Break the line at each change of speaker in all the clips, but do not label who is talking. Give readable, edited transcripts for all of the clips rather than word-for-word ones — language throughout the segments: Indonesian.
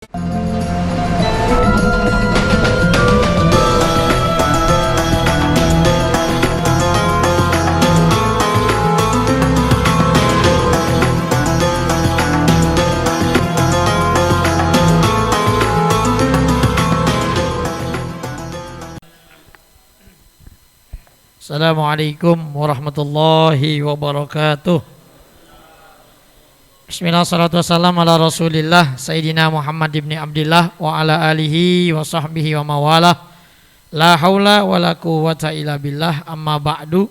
Assalamualaikum warahmatullahi wabarakatuh. Bismillah, salatu wassalam ala rasulillah Sayyidina Muhammad ibn Abdillah wa ala alihi wa sahbihi wa mawalah. La hawla wa la quwwata illa billah, amma ba'du.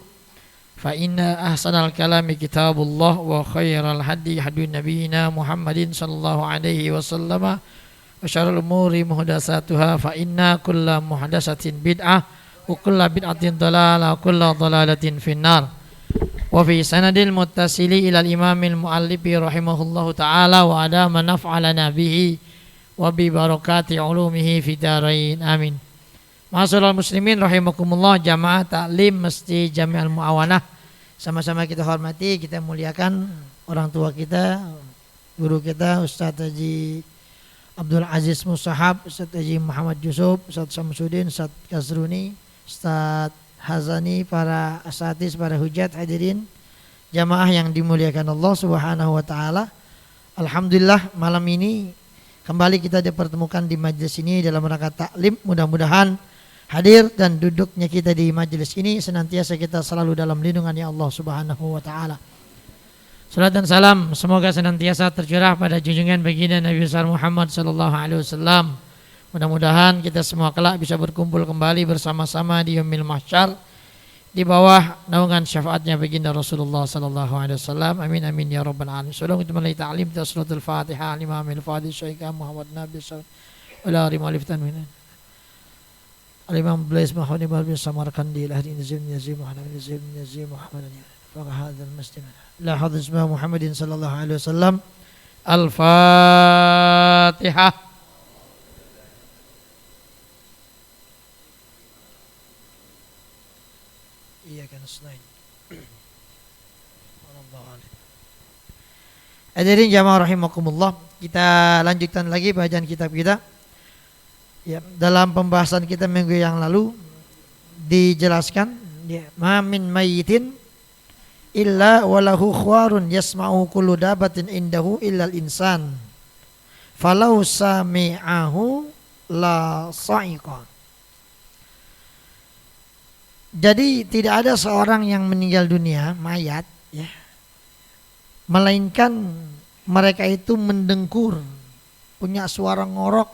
Fa inna ahsanal kalami kitabullah wa khairal hadi hadi nabiyina Muhammadin sallallahu alaihi wasallam. Wa syarrul umuri muhdatsatuha, fa inna kulla muhdatsatin bid'ah wa kullu bid'atin dhalalah wa kullu dhalalatin finnar. Wa fi sanadil muttasili ila al-imamil muallifi rahimahullahu ta'ala wa adama naf'alana bihi wa bi barakati ulumihi fi darain amin. Ma'asyiral muslimin rahimakumullah, jamaah taklim Masjid Jami'al Muawanah, sama-sama kita hormati, kita muliakan orang tua kita, guru kita Ustaz Haji Abdul Aziz Musahab, Ustaz Haji Muhammad Yusuf, Ustaz Samsudin, Ustaz Kasruni, Ustaz Hazani, para asatiz, para hujat, hadirin jamaah yang dimuliakan Allah Subhanahu wa taala. Alhamdulillah, malam ini kembali kita dipertemukan di majelis ini dalam rangka taklim. Mudah-mudahan hadir dan duduknya kita di majelis ini senantiasa kita selalu dalam lindungannya Allah Subhanahu wa taala. Salat dan salam semoga senantiasa tercurah pada junjungan baginda Nabi besar Muhammad sallallahu alaihi wasallam. Mudah-mudahan kita semua kelak bisa berkumpul kembali bersama-sama di yaumil mahsyar di bawah naungan syafaatnya baginda Rasulullah sallallahu alaihi wasallam. Amin amin ya rabbal alamin. Sallallahu alaihi ta'lim suratul Fatihah Imamil Fadil Syekh Muhammad Nabi sallallahu alaihi wasallam. Al-Imam Blais Muhammad bin Samarkandi lahdi nazim Muhammad nazim Muhammad fa hadzal masjid la hadis Muhammadin sallallahu alaihi wasallam. Al-Fatihah. Hadirin jamaah rahimakumullah, kita lanjutkan lagi bacaan kitab kita. Ya, dalam pembahasan kita minggu yang lalu dijelaskan, ya, ma min mayyitin illa walahu khwarun yasma'u kullu dabatin indahu illa al-insan falau sami'ahu la sa'iqa. Jadi tidak ada seorang yang meninggal dunia, mayat, ya, melainkan mereka itu mendengkur, punya suara ngorok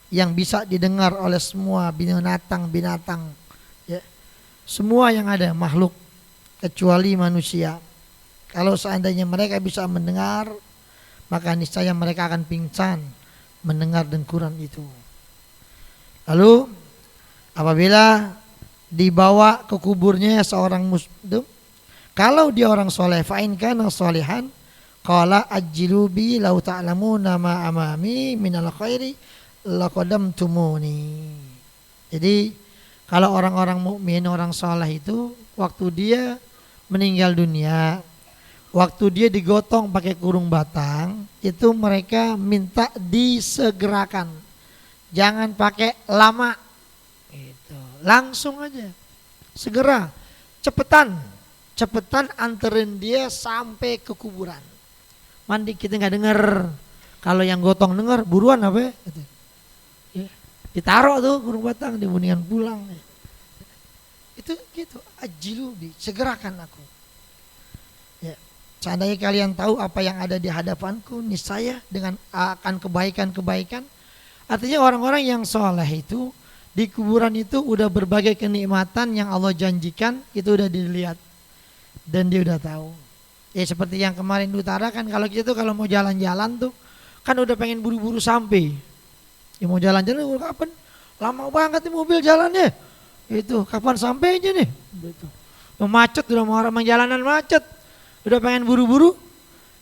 yang bisa didengar oleh semua binatang-binatang, ya, semua yang ada makhluk kecuali manusia. Kalau seandainya mereka bisa mendengar, maka niscaya mereka akan pingsan mendengar dengkuran itu. Lalu apabila dibawa ke kuburnya seorang muslim, kalau dia orang soleh, fa'in kana solehan, qala ajjilu bi law ta'lamuna ma amami minal khairi laqadamtumuni. Jadi kalau orang-orang mukmin, orang soleh itu waktu dia meninggal dunia, waktu dia digotong pakai kurung batang, itu mereka minta disegerakan, jangan pakai lama. Langsung aja, segera, cepetan anterin dia sampai ke kuburan. Mandi kita nggak dengar, kalau yang gotong dengar buruan apa? Ya, ditaruh tuh kurung batang, dia mendingan pulang. Itu gitu, ajilubi, segerakan aku. Ya, seandainya kalian tahu apa yang ada di hadapanku, niscaya dengan akan kebaikan-kebaikan. Artinya orang-orang yang soleh itu di kuburan itu udah berbagai kenikmatan yang Allah janjikan, itu udah dilihat dan dia udah tahu. Ya seperti yang kemarin diutarakan, kalau kita tuh kalau mau jalan-jalan tuh kan udah pengen buru-buru sampai. Ya mau jalan-jalan kapan? Lama banget nih mobil jalannya. Itu kapan sampainya nih? Gitu. Macet, udah mau orang jalanan macet. Udah pengen buru-buru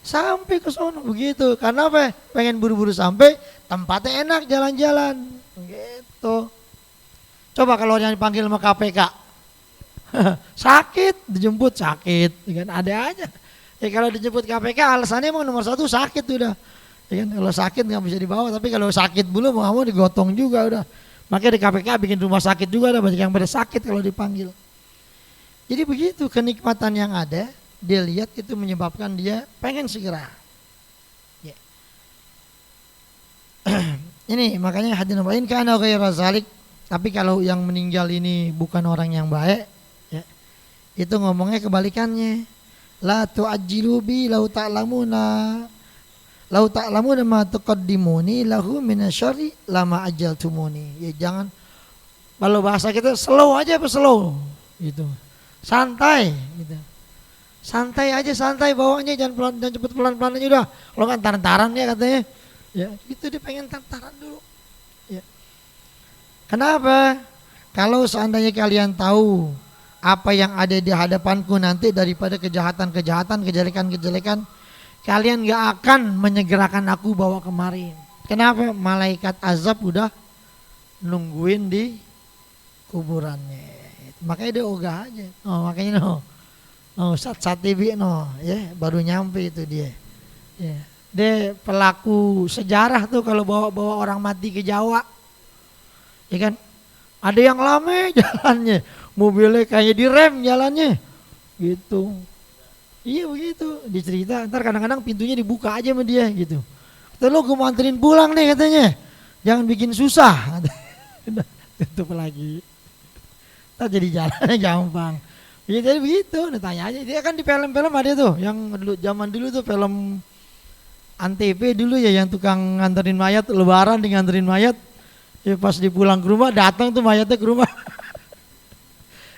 sampai ke sono begitu. Karena apa? Pengen buru-buru sampai, tempatnya enak jalan-jalan. Gitu. Coba kalau yang dipanggil sama KPK, sakit, dijemput sakit, kan ada aja. Ya kalau dijemput KPK alasannya emang nomor satu sakit udah. Ya kan, kalau sakit nggak bisa dibawa, tapi kalau sakit belum mau digotong juga udah. Makanya di KPK bikin rumah sakit juga, ada banyak yang pada sakit kalau dipanggil. Jadi begitu kenikmatan yang ada, dia lihat itu menyebabkan dia pengen segera. Ya. Ini makanya hadirin bain kana ghairu zalik. Tapi kalau yang meninggal ini bukan orang yang baik, ya, itu ngomongnya kebalikannya. La tu'ajjilu bi lau ta'lamuna ma tuqaddimuni lahu minasyarri lama ajaltumuni. Ya jangan, kalau bahasa kita slow aja apa slow gitu. Santai gitu. Santai aja, santai bawanya, jangan pelan, jangan cepet pelan-pelan aja udah. Kalau kan taran-taran ya katanya. Ya, itu dia pengen taran dulu. Ya. Kenapa? Kalau seandainya kalian tahu apa yang ada di hadapanku nanti daripada kejahatan-kejahatan, kejelekan-kejelekan, kalian gak akan menyegerakan aku bawa kemarin. Kenapa? Malaikat azab udah nungguin di kuburannya. Makanya dia ogah aja. Oh, makanya saat TV ya baru nyampe itu dia. Ya. Dia pelaku sejarah tuh kalau bawa orang mati ke Jawa. Ya kan? Ada yang lama jalannya, mobilnya kayaknya direm jalannya. Gitu. Iya begitu, dicerita. Ntar kadang-kadang pintunya dibuka aja sama dia gitu. Kata lo gue mau anterin pulang nih katanya. Jangan bikin susah. Tutup lagi. Ntar jadi jalannya gampang. Ya jadi begitu, tanya aja. Dia kan di film-film ada tuh, yang dulu, zaman dulu tuh film Antv dulu ya, yang tukang nganterin mayat, lebaran di nganterin mayat. Ya pas dipulang ke rumah, datang tuh mayatnya ke rumah.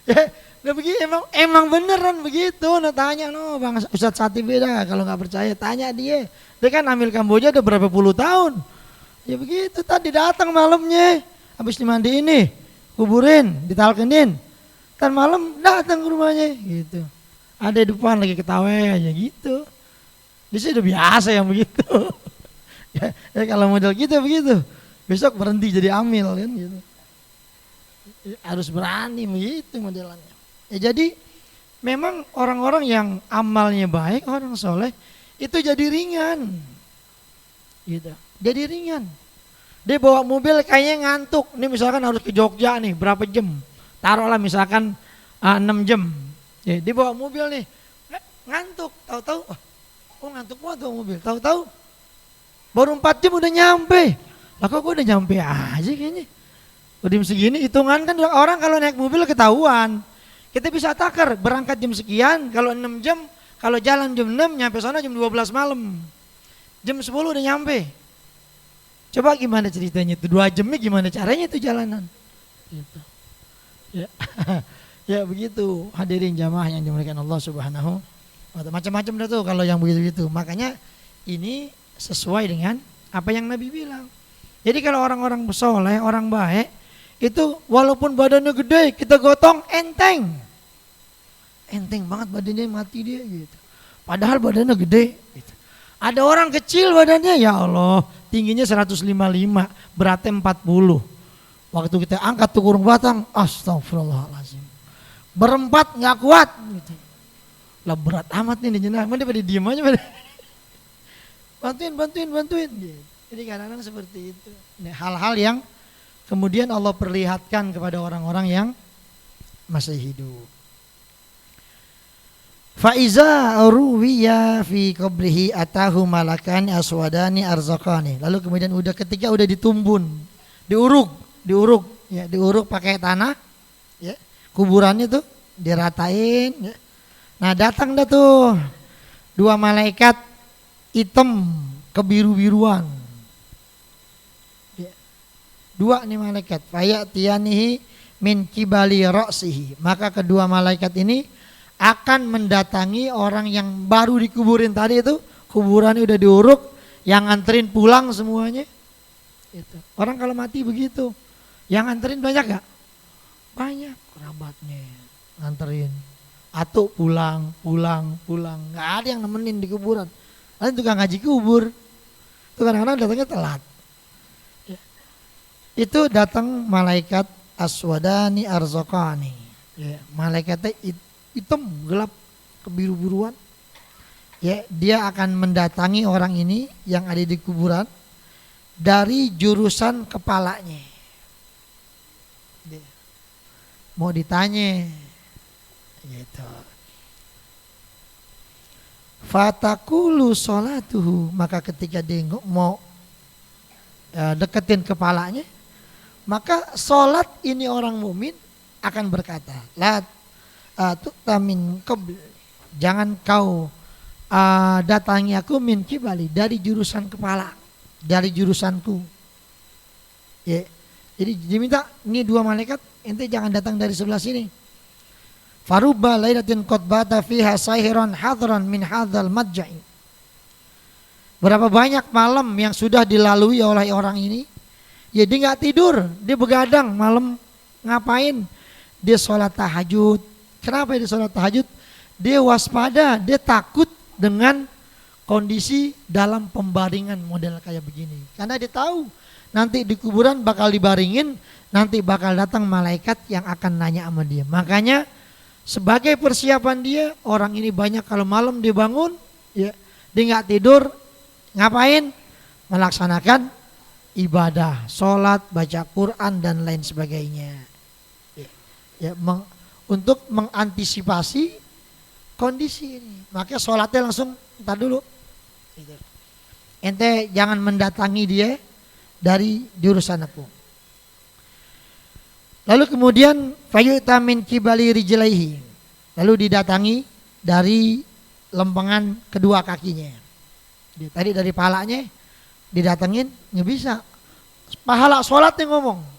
Ya, udah begitu, emang beneran begitu. Tanya Bang Ustadz Satib dah, kalau nggak percaya tanya dia. Dia kan ambil Kamboja udah berapa puluh tahun. Ya begitu, tadi datang malamnya, habis dimandiin nih, kuburin, ditalkenin. Kan malam datang ke rumahnya gitu. Ada di depan lagi ketawa aja gitu. Di sini udah biasa yang begitu. ya kalau model kita begitu. Besok berhenti jadi amil kan gitu. Harus berani begitu modelannya. Ya jadi memang orang-orang yang amalnya baik, orang soleh itu jadi ringan. Gitu. Jadi ringan. Dia bawa mobil kayaknya ngantuk. Ini misalkan harus ke Jogja nih, berapa jam? Taruhlah misalkan 6 jam. Ya, dia bawa mobil nih, ngantuk. Tahu-tahu, ngantuk banget bawa mobil. Tahu-tahu baru 4 jam udah nyampe. Lah kok gue udah nyampe aja kayaknya. Udah segini, hitungan kan orang kalau naik mobil ketahuan. Kita bisa takar, berangkat jam sekian, kalau 6 jam, kalau jalan jam 6, nyampe sana jam 12 malam. Jam 10 udah nyampe. Coba gimana ceritanya itu, 2 jamnya gimana caranya itu jalanan. Gitu. Ya. Ya begitu, hadirin jamaah yang dimuliakan Allah Subhanahu wa ta'ala. Macam-macam dah tuh kalau yang begitu-begitu. Makanya ini sesuai dengan apa yang Nabi bilang. Jadi kalau orang-orang soleh, orang baik, itu walaupun badannya gede, kita gotong enteng. Enteng banget badannya, mati dia gitu. Padahal badannya gede gitu. Ada orang kecil badannya, ya Allah, tingginya 155, beratnya 40. Waktu kita angkat tuh kurung batang, astagfirullahaladzim, berempat nggak kuat gitu. Lah berat amat nih di jenazah, dia pada diem aja pada. bantuin gitu. Jadi kadang-kadang seperti itu. Ini hal-hal yang kemudian Allah perlihatkan kepada orang-orang yang masih hidup. Faiza ruwiya fi qabrihi atahu malakani aswadani arzaqani. Lalu kemudian ketika udah ditumbun, diuruk pakai tanah, ya. Kuburannya tuh diratain, ya. Nah, datang dah tuh 2 malaikat hitam kebiru-biruan. Ya. 2 nih malaikat, fayatiyanihi min kibali ra'sihi. Maka kedua malaikat ini akan mendatangi orang yang baru dikuburin tadi itu, kuburannya udah diuruk, yang nganterin pulang semuanya. Itu. Orang kalau mati begitu. Yang nganterin banyak gak? Banyak kerabatnya nganterin. Atau pulang. Gak ada yang nemenin di kuburan. Lalu tukang ngaji kubur. Itu kadang-kadang datangnya telat. Ya. Itu datang malaikat aswadani arzaqani. Ya. Malaikatnya hitam, gelap, kebiru-biruan.
Ya, dia akan mendatangi orang ini yang ada di kuburan dari jurusan kepalanya. Mau ditanya gitu. Fatakulu sholatuhu, maka ketika dia mau deketin kepalanya, maka sholat ini orang mukmin akan berkata, la tu'tamin qabl, jangan kau datangi aku min kibali, dari jurusan kepala, dari jurusanku. Ya. Jadi diminta ini dua malaikat, ente jangan datang dari sebelah sini. Farubba lailatin qad bata fiha sahiran hadran min hadzal madja'i. Berapa banyak malam yang sudah dilalui oleh orang ini, ya dia nggak tidur, dia begadang malam, ngapain? Dia sholat tahajud. Kenapa dia sholat tahajud? Dia waspada, dia takut dengan kondisi dalam pembaringan model kayak begini. Karena dia tahu nanti di kuburan bakal dibaringin, nanti bakal datang malaikat yang akan nanya sama dia. Makanya sebagai persiapan dia, orang ini banyak kalau malam dia bangun, ya, dia nggak tidur, ngapain? Melaksanakan ibadah, sholat, baca Quran dan lain sebagainya. Ya, untuk mengantisipasi kondisi ini. Makanya sholatnya langsung entar dulu. Ente jangan mendatangi dia dari jurusan aku. Lalu kemudian fayu'ta min kibali rijlaihi, lalu didatangi dari lempengan kedua kakinya. Tadi dari palanya didatengin nggak bisa. Pahala sholatnya ngomong.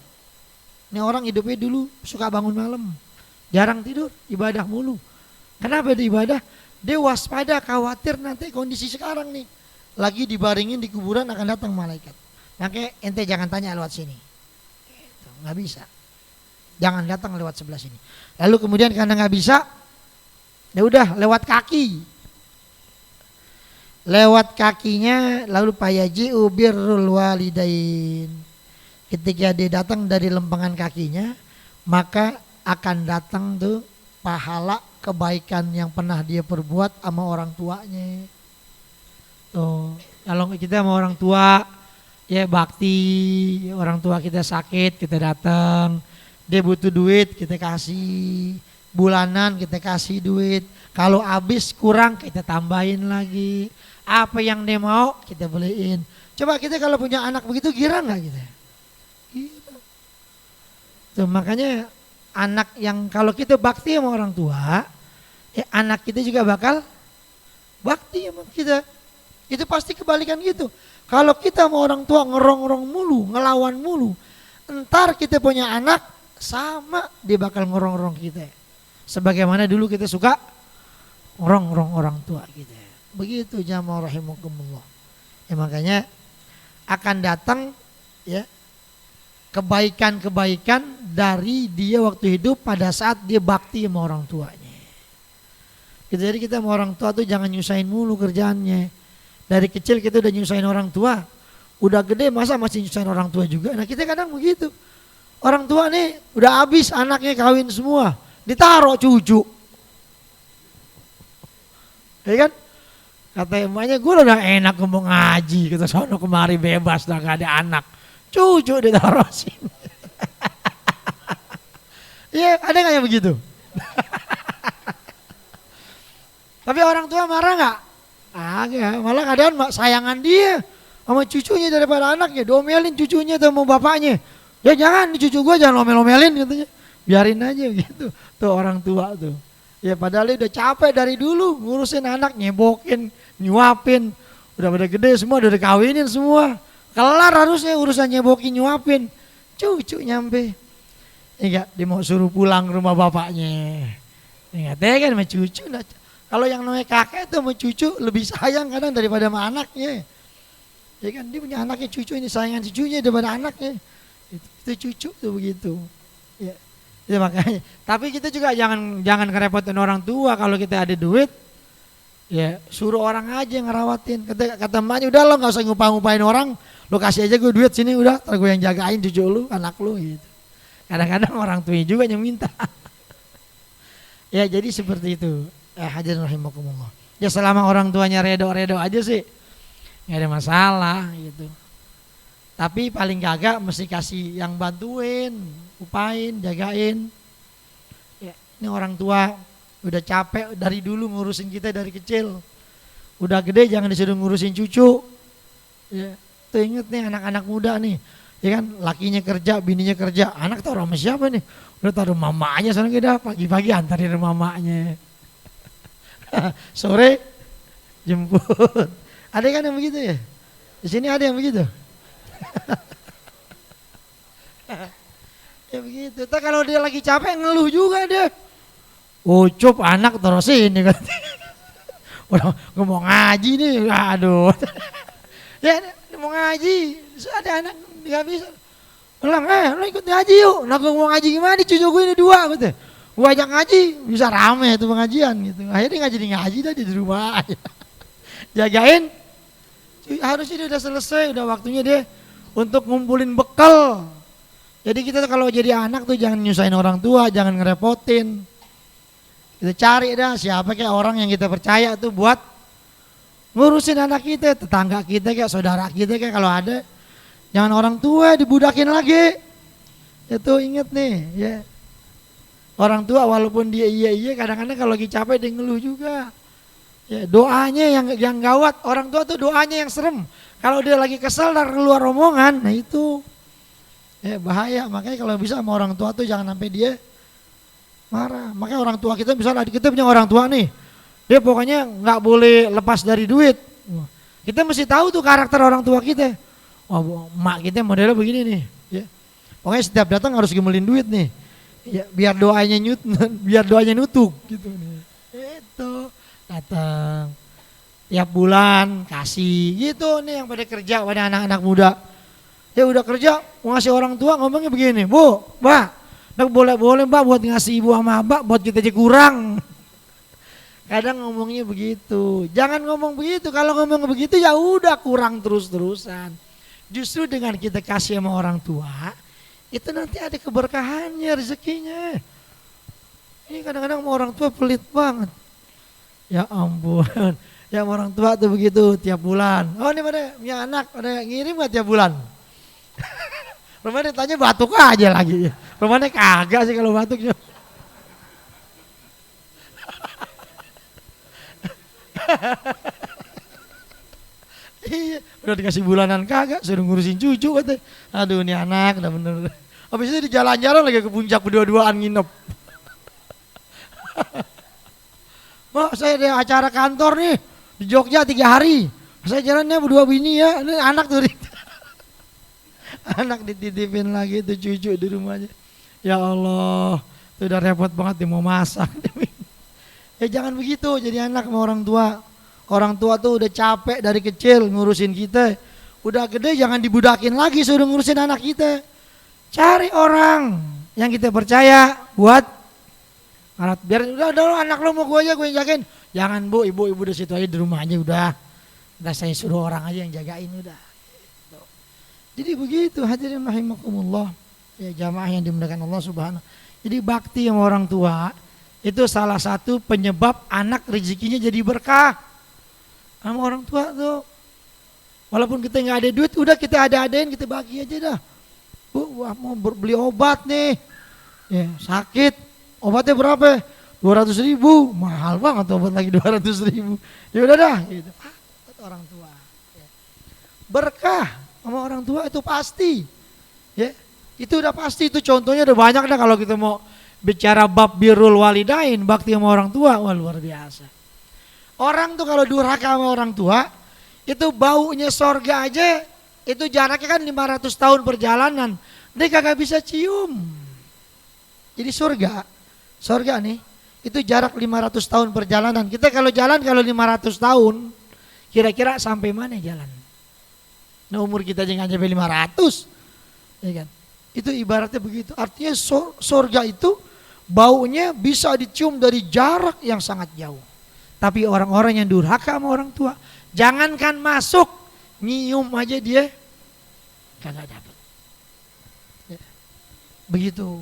Ini orang hidupnya dulu suka bangun malam, jarang tidur, ibadah mulu. Kenapa dia ibadah? Dia waspada, khawatir nanti kondisi sekarang nih lagi dibaringin di kuburan akan datang malaikat. Makanya ente jangan tanya lewat sini, nggak bisa. Jangan datang lewat sebelah sini. Lalu kemudian karena nggak bisa, ya udah lewat kaki. Lewat kakinya lalu payaji'u birrul walidain. Ketika dia datang dari lempengan kakinya, maka akan datang tuh pahala kebaikan yang pernah dia perbuat sama orang tuanya. Tuh, kalau kita sama orang tua ya bakti, orang tua kita sakit kita datang, dia butuh duit kita kasih, bulanan kita kasih duit, kalau habis kurang kita tambahin lagi, apa yang dia mau kita beliin. Coba kita kalau punya anak begitu girang nggak kita? Gitu. Tuh, makanya anak yang kalau kita bakti sama orang tua, ya anak kita juga bakal bakti sama kita. Itu pasti kebalikan gitu. Kalau kita sama orang tua ngerong-ngerong mulu, ngelawan mulu, entar kita punya anak sama dia bakal ngerong-ngerong kita. Sebagaimana dulu kita suka ngerong-ngerong orang tua kita. Begitu jamaah rahimakumullah. Ya makanya akan datang ya kebaikan-kebaikan dari dia waktu hidup pada saat dia bakti sama orang tuanya. Jadi kita sama orang tua tuh jangan nyusahin mulu kerjaannya. Dari kecil kita udah nyusahin orang tua, udah gede masa masih nyusahin orang tua juga. Nah kita kadang begitu. Orang tua nih udah habis anaknya kawin semua, ditaruh cucu. Ya kan? Kata emaknya gue udah enak ngomong ngaji, kita sono kemari bebas dah gak ada anak. Cucu ditaruh sini. Iya, ada nggak yang begitu? Tapi orang tua marah nggak? Agak, malah kadang sayangan dia sama cucunya daripada anaknya, domelin cucunya sama bapaknya. Ya jangan, cucu gue jangan omel-omelin katanya. Biarin aja gitu. Tuh orang tua tuh. Ya padahal dia udah capek dari dulu ngurusin anak, nyebokin, nyuapin. Udah pada gede semua, udah dikawinin semua. Kelar harusnya urusan nyebokin, nyuapin. Cucu nyampe. Enggak, dia mau suruh pulang ke rumah bapaknya. Enggak tega sama cucu. Kalau yang namanya kakek itu sama cucu lebih sayang kadang daripada sama anaknya. Ya kan, dia punya anaknya cucu, ini sayangan cucunya daripada anaknya. Itu cucu tuh begitu. Ya. Ya makanya. Tapi kita juga jangan kerepotin orang tua kalau kita ada duit. Ya suruh orang aja ngerawatin. Kata emaknya udah lo nggak usah ngupah-ngupahin orang. Lo kasih aja gue duit sini udah. Ntar gue yang jagain cucu lu, anak lu gitu. Kadang-kadang orang tuanya juga yang minta. Ya jadi seperti itu. Hadirin rahimakumullah. Ya selama orang tuanya redo-redo aja sih nggak ada masalah gitu. Tapi paling kagak mesti kasih yang bantuin, upain, jagain. Ya, ini orang tua udah capek dari dulu ngurusin kita dari kecil. Udah gede jangan disuruh ngurusin cucu. Ya, tuh inget nih anak-anak muda nih. Ya kan, lakinya kerja, bininya kerja. Anak taruh sama siapa nih? Udah taruh mamanya sana kita pagi-pagi antarin mamanya. Sore jemput. Ada kan yang begitu ya? Di sini ada yang begitu. Ya begitu. Tapi kalau dia lagi capek ngeluh juga deh. Ucup anak terus ini kan. Udah ngomong ngaji nih, aduh. Ya mau ngaji, ada anak nggak bisa. Ulang, lo ikut ngaji yuk. Nah gue mau ngaji gimana? Cucu gue ini 2 gitu. Gue ajak ngaji, bisa rame tuh pengajian gitu. Akhirnya ngaji dah di rumah aja. Jagain. Harusnya dia udah selesai, udah waktunya dia untuk ngumpulin bekal. Jadi kita kalau jadi anak tuh jangan nyusahin orang tua, jangan ngerepotin. Kita cari dah siapa kayak orang yang kita percaya tuh buat ngurusin anak kita, tetangga kita kayak saudara kita kayak kalau ada. Jangan orang tua dibudakin lagi. Itu inget nih ya. Orang tua walaupun dia iya kadang-kadang kalau lagi capek dia ngeluh juga. Ya, doanya yang gawat, orang tua tuh doanya yang serem. Kalau dia lagi kesel dan keluar omongan, nah itu ya bahaya. Makanya kalau bisa sama orang tua tuh jangan sampai dia marah. Makanya orang tua kita misalnya kita punya orang tua nih, dia pokoknya nggak boleh lepas dari duit. Kita mesti tahu tuh karakter orang tua kita. Oh, mak kita modelnya begini nih. Ya. Pokoknya setiap datang harus gemelin duit nih. Ya, biar doanya nutuk gitu nih. Itu datang tiap bulan kasih gitu nih yang pada kerja pada anak-anak muda. Ya udah kerja mau ngasih orang tua ngomongnya begini, Bu, Mbak, boleh Mbak buat ngasih ibu sama abah buat kita aja kurang. Kadang ngomongnya begitu. Jangan ngomong begitu. Kalau ngomong begitu ya udah kurang terus-terusan. Justru dengan kita kasih sama orang tua, itu nanti ada keberkahannya, rezekinya. Ini kadang-kadang sama orang tua pelit banget. Ya ampun, ya orang tua tuh begitu tiap bulan. Oh ini pada punya anak, pada ngirim gak tiap bulan? Rumahnya tanya batuk aja lagi. Rumahnya kagak sih kalau batuk. Iya, udah dikasih bulanan kagak, suruh ngurusin cucu katanya. Aduh ini anak udah bener. Habis itu di jalan-jalan lagi ke puncak berdua-duaan nginep. Mak saya ada acara kantor nih di Jogja 3 hari. Saya jalannya berdua bini ya, ini anak tuh. Anak dititipin lagi tuh cucu di rumahnya. Ya Allah, itu udah repot banget dia mau masak. Ya jangan begitu jadi anak sama orang tua. Orang tua tuh udah capek dari kecil ngurusin kita. Udah gede jangan dibudakin lagi suruh ngurusin anak kita. Cari orang yang kita percaya buat biar udah anak lo mau gue aja gue yang jagain. Jangan Bu, ibu di situ aja di rumah aja udah. Udah saya suruh orang aja yang jagain udah. Jadi begitu hadirin rahimakumullah. Ya jamaah yang dimuliakan Allah Subhanahu. Jadi bakti sama orang tua itu salah satu penyebab anak rezekinya jadi berkah. Sama orang tua tuh. Walaupun kita nggak ada duit, udah kita ada-adain kita bagi aja dah. Bu, wah, mau beli obat nih. Ya, sakit. Obatnya berapa? 200.000, mahal banget obat lagi 200.000. Ya udah dah, gitu. Orang tua. Ya. Berkah sama orang tua itu pasti. Ya, itu udah pasti. Itu contohnya udah banyak dah kalau kita mau bicara bab birrul walidain, bakti sama orang tua, wah luar biasa. Orang tuh kalau durhaka sama orang tua, itu baunya sorga aja, itu jaraknya kan 500 tahun perjalanan, dia kagak bisa cium. Jadi surga nih, itu jarak 500 tahun perjalanan. Kita kalau jalan kalau 500 tahun, kira-kira sampai mana jalan? Nah umur kita jangan sampai 500, ya kan? Itu ibaratnya begitu. Artinya surga itu baunya bisa dicium dari jarak yang sangat jauh. Tapi orang-orang yang durhaka sama orang tua, jangankan masuk, nyium aja dia kagak dapat. Ya. Begitu.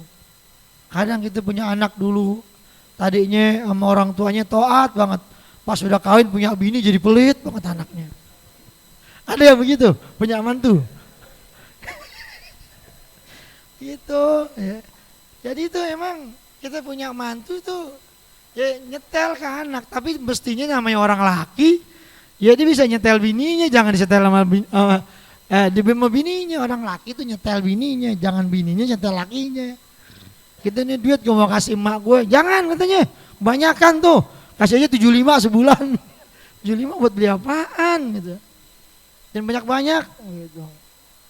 Kadang kita punya anak dulu, tadinya sama orang tuanya taat banget. Pas udah kawin punya bini jadi pelit banget anaknya. Ada yang begitu, punya mantu. Gitu ya. Jadi itu emang kita punya mantu tuh ya nyetel ke anak, tapi mestinya namanya orang laki, ya dia bisa nyetel bininya, jangan disetel sama bininya. Orang laki tuh nyetel bininya, jangan bininya nyetel lakinya. Kita nih duit gue mau kasih emak gue, jangan katanya, kebanyakan tuh, kasih aja 75 sebulan. 75 buat beli apaan gitu. Dan banyak-banyak gitu.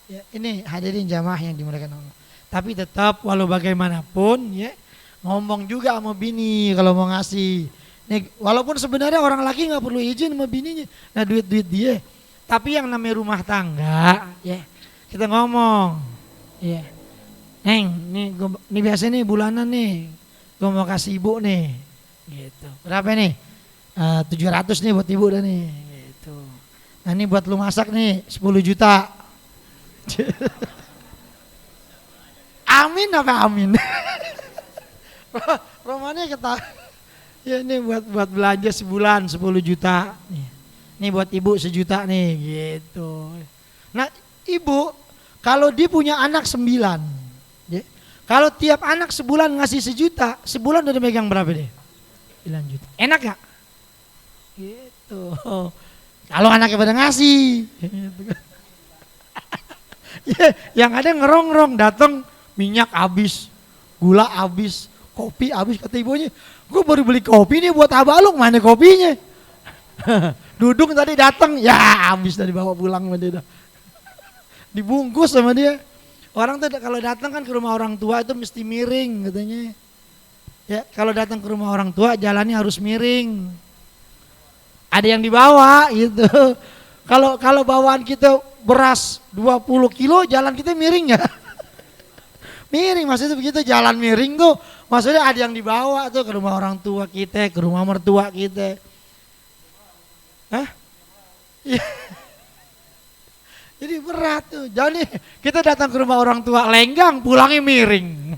Ya, ini hadirin jamaah yang dimuliakan Allah. Tapi tetap walau bagaimanapun ya ngomong juga sama bini kalau mau ngasih. Nih, walaupun sebenarnya orang laki nggak perlu izin sama bininya, nah duit dia. Tapi yang namanya rumah tangga, ya kita ngomong, ya, Neng, nih biasa nih bulanan nih, gue mau kasih ibu nih, gitu. Berapa nih? 700 nih buat ibu dah nih, gitu. Nah ini buat lu masak nih 10 juta. Amin apa amin? Romannya kata, ya ini buat belanja sebulan 10 juta. Nih buat ibu 1 juta nih, gitu. Nah ibu kalau dia punya anak 9, ya, kalau tiap anak sebulan ngasih 1 juta, sebulan udah megang berapa deh? 9 juta. Enak gak? Gitu. Kalau anaknya pada ngasih, gitu. Ya, yang ada ngerong-ngerong datang minyak habis, gula habis, kopi habis, kata ibunya, gue baru beli kopi nih buat abah lu, mana kopinya? Duduk tadi datang, ya habis dari bawa pulang sama dia. Dibungkus sama dia. Orang tuh kalau datang kan ke rumah orang tua itu mesti miring katanya. Ya kalau datang ke rumah orang tua jalannya harus miring. Ada yang dibawa gitu. Kalau bawaan kita beras 20 kilo, jalan kita miring ya. Miring maksudnya begitu, jalan miring tuh maksudnya ada yang dibawa tuh ke rumah orang tua kita, ke rumah mertua kita. Hah? Ya. Jadi berat tuh. Jadi kita datang ke rumah orang tua lenggang, pulangnya miring.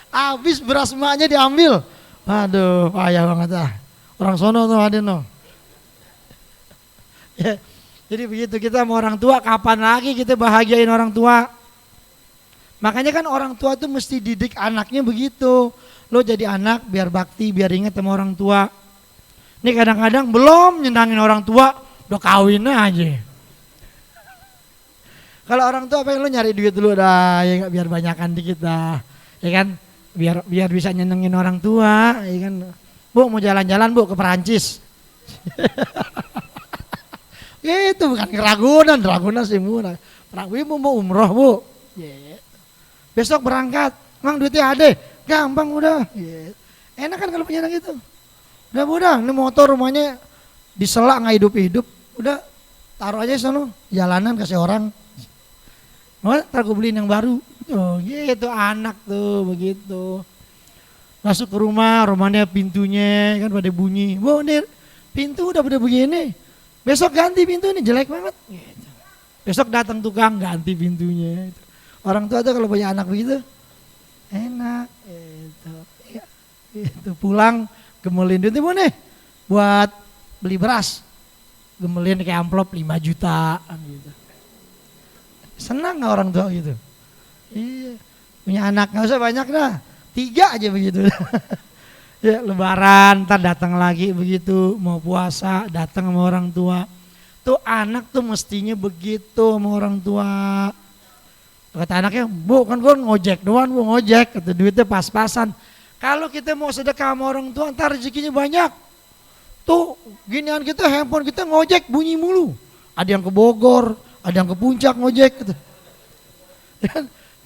Habis beras emaknya diambil. Aduh, payah banget ah. Orang sono tuh ada no. Ya, jadi begitu kita sama orang tua, kapan lagi kita bahagiain orang tua? Makanya kan orang tua tuh mesti didik anaknya begitu. Lo jadi anak biar bakti, biar ingat sama orang tua. Ini kadang-kadang belum nyenangin orang tua, udah kawin aja. Kalau orang tua pengen lo nyari duit dulu dah, ya biar banyakan dikit dah, ya kan? Biar bisa nyenengin orang tua, ya kan? Bu mau jalan-jalan bu ke Perancis. Itu bukan ke Ragunan sih murah. Ibu mau umroh bu, yeah. Besok berangkat, emang duitnya ada, gampang udah. Yeah. Enak kan kalau punya anak itu. Udah, ini motor rumahnya diselak nggak hidup, udah taruh aja sana, jalanan kasih orang. Ntar gue beliin yang baru. Oh gitu anak tuh begitu. Masuk ke rumahnya pintunya kan pada bunyi. Wah ini pintu udah pada begini. Besok ganti pintu ini jelek banget. Gitu. Besok datang tukang ganti pintunya. Orang tua tuh kalau punya anak begitu enak. Gitu. Ya, gitu. Pulang gemelin duit ibu nih buat beli beras. Gemelin kayak amplop 5 juta gitu. Senang gak orang tua gitu? Iya. Punya anak gak usah banyak dah. 3 aja begitu. Ya lebaran ntar datang lagi begitu, mau puasa datang sama orang tua. Tuh anak tuh mestinya begitu sama orang tua. Kata anaknya, bu kan gue ngojek doang, bu ngojek, kata duitnya pas-pasan. Kalau kita mau sedekah sama orang tua ntar rezekinya banyak. Tuh ginian kita, handphone kita ngojek bunyi mulu. Ada yang ke Bogor, ada yang ke Puncak ngojek gitu.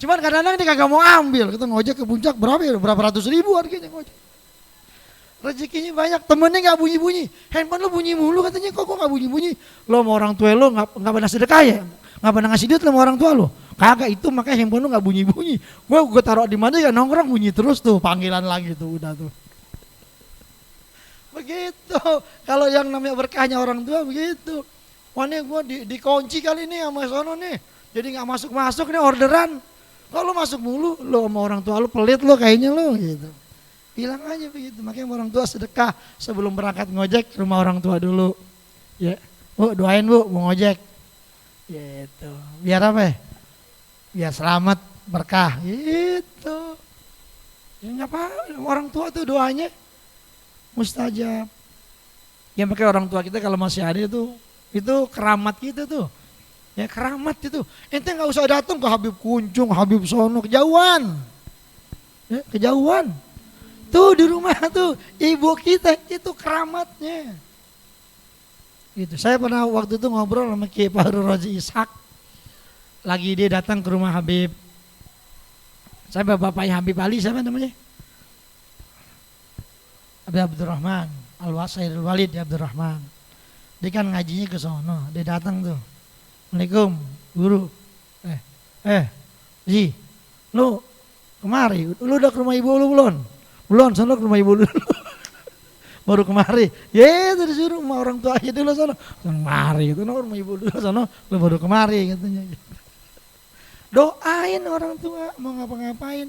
Cuman kadang-kadang dia kagak mau ambil, kita ngojek ke Puncak berapa ya, berapa ratus ribu harganya ngojek. Rezekinya banyak, temennya gak bunyi-bunyi, handphone lo bunyi mulu katanya, kok gak bunyi-bunyi? Lo sama orang tua lo gak pernah sedekah ya? Gak pernah ngasih duit lo sama orang tua lo? Kagak, itu makanya handphone lo gak bunyi-bunyi. Gue taruh di mana ya nongkrong bunyi terus tuh, panggilan lagi tuh udah tuh. Begitu, kalau yang namanya berkahnya orang tua begitu. Wah nih gue dikunci kali ini sama sono nih, jadi gak masuk-masuk nih orderan. Kalau lo masuk mulu, lo sama orang tua lo pelit lo kayaknya lo gitu. Bilang aja begitu. Makanya orang tua sedekah sebelum berangkat ngojek ke rumah orang tua dulu. Ya, Bu, doain Bu, mau ngojek. Gitu. Biar apa ya? Biar selamat, berkah. Gitu. Ya nggak apa-apa. Orang tua tuh doanya mustajab. Ya makanya orang tua kita kalau masih ada itu keramat kita tuh. Ya keramat itu. Ente nggak usah datang ke Habib Kuncung, Habib Sono, kejauhan. Ya, kejauhan. Tuh di rumah tuh ibu kita itu keramatnya. Gitu. Saya pernah waktu itu ngobrol sama Kiai Fahru Rozi Ishak. Lagi dia datang ke rumah Habib. Saya bapaknya Habib Ali, siapa namanya? Habib Abdurrahman, Al-Wasairul Walid Abdurrahman. Dia kan ngajinya ke sono, dia datang tuh. Assalamualaikum, guru. Ji, lu kemari, lu udah ke rumah ibu lu belum? Belum, sono ke rumah ibu dulu. Baru kemari. Ya, itu disuruh sama orang tua aja dulu sono. Kemari itu rumah ibu dulu sono, lu baru kemari katanya. Doain orang tua mau ngapa-ngapain.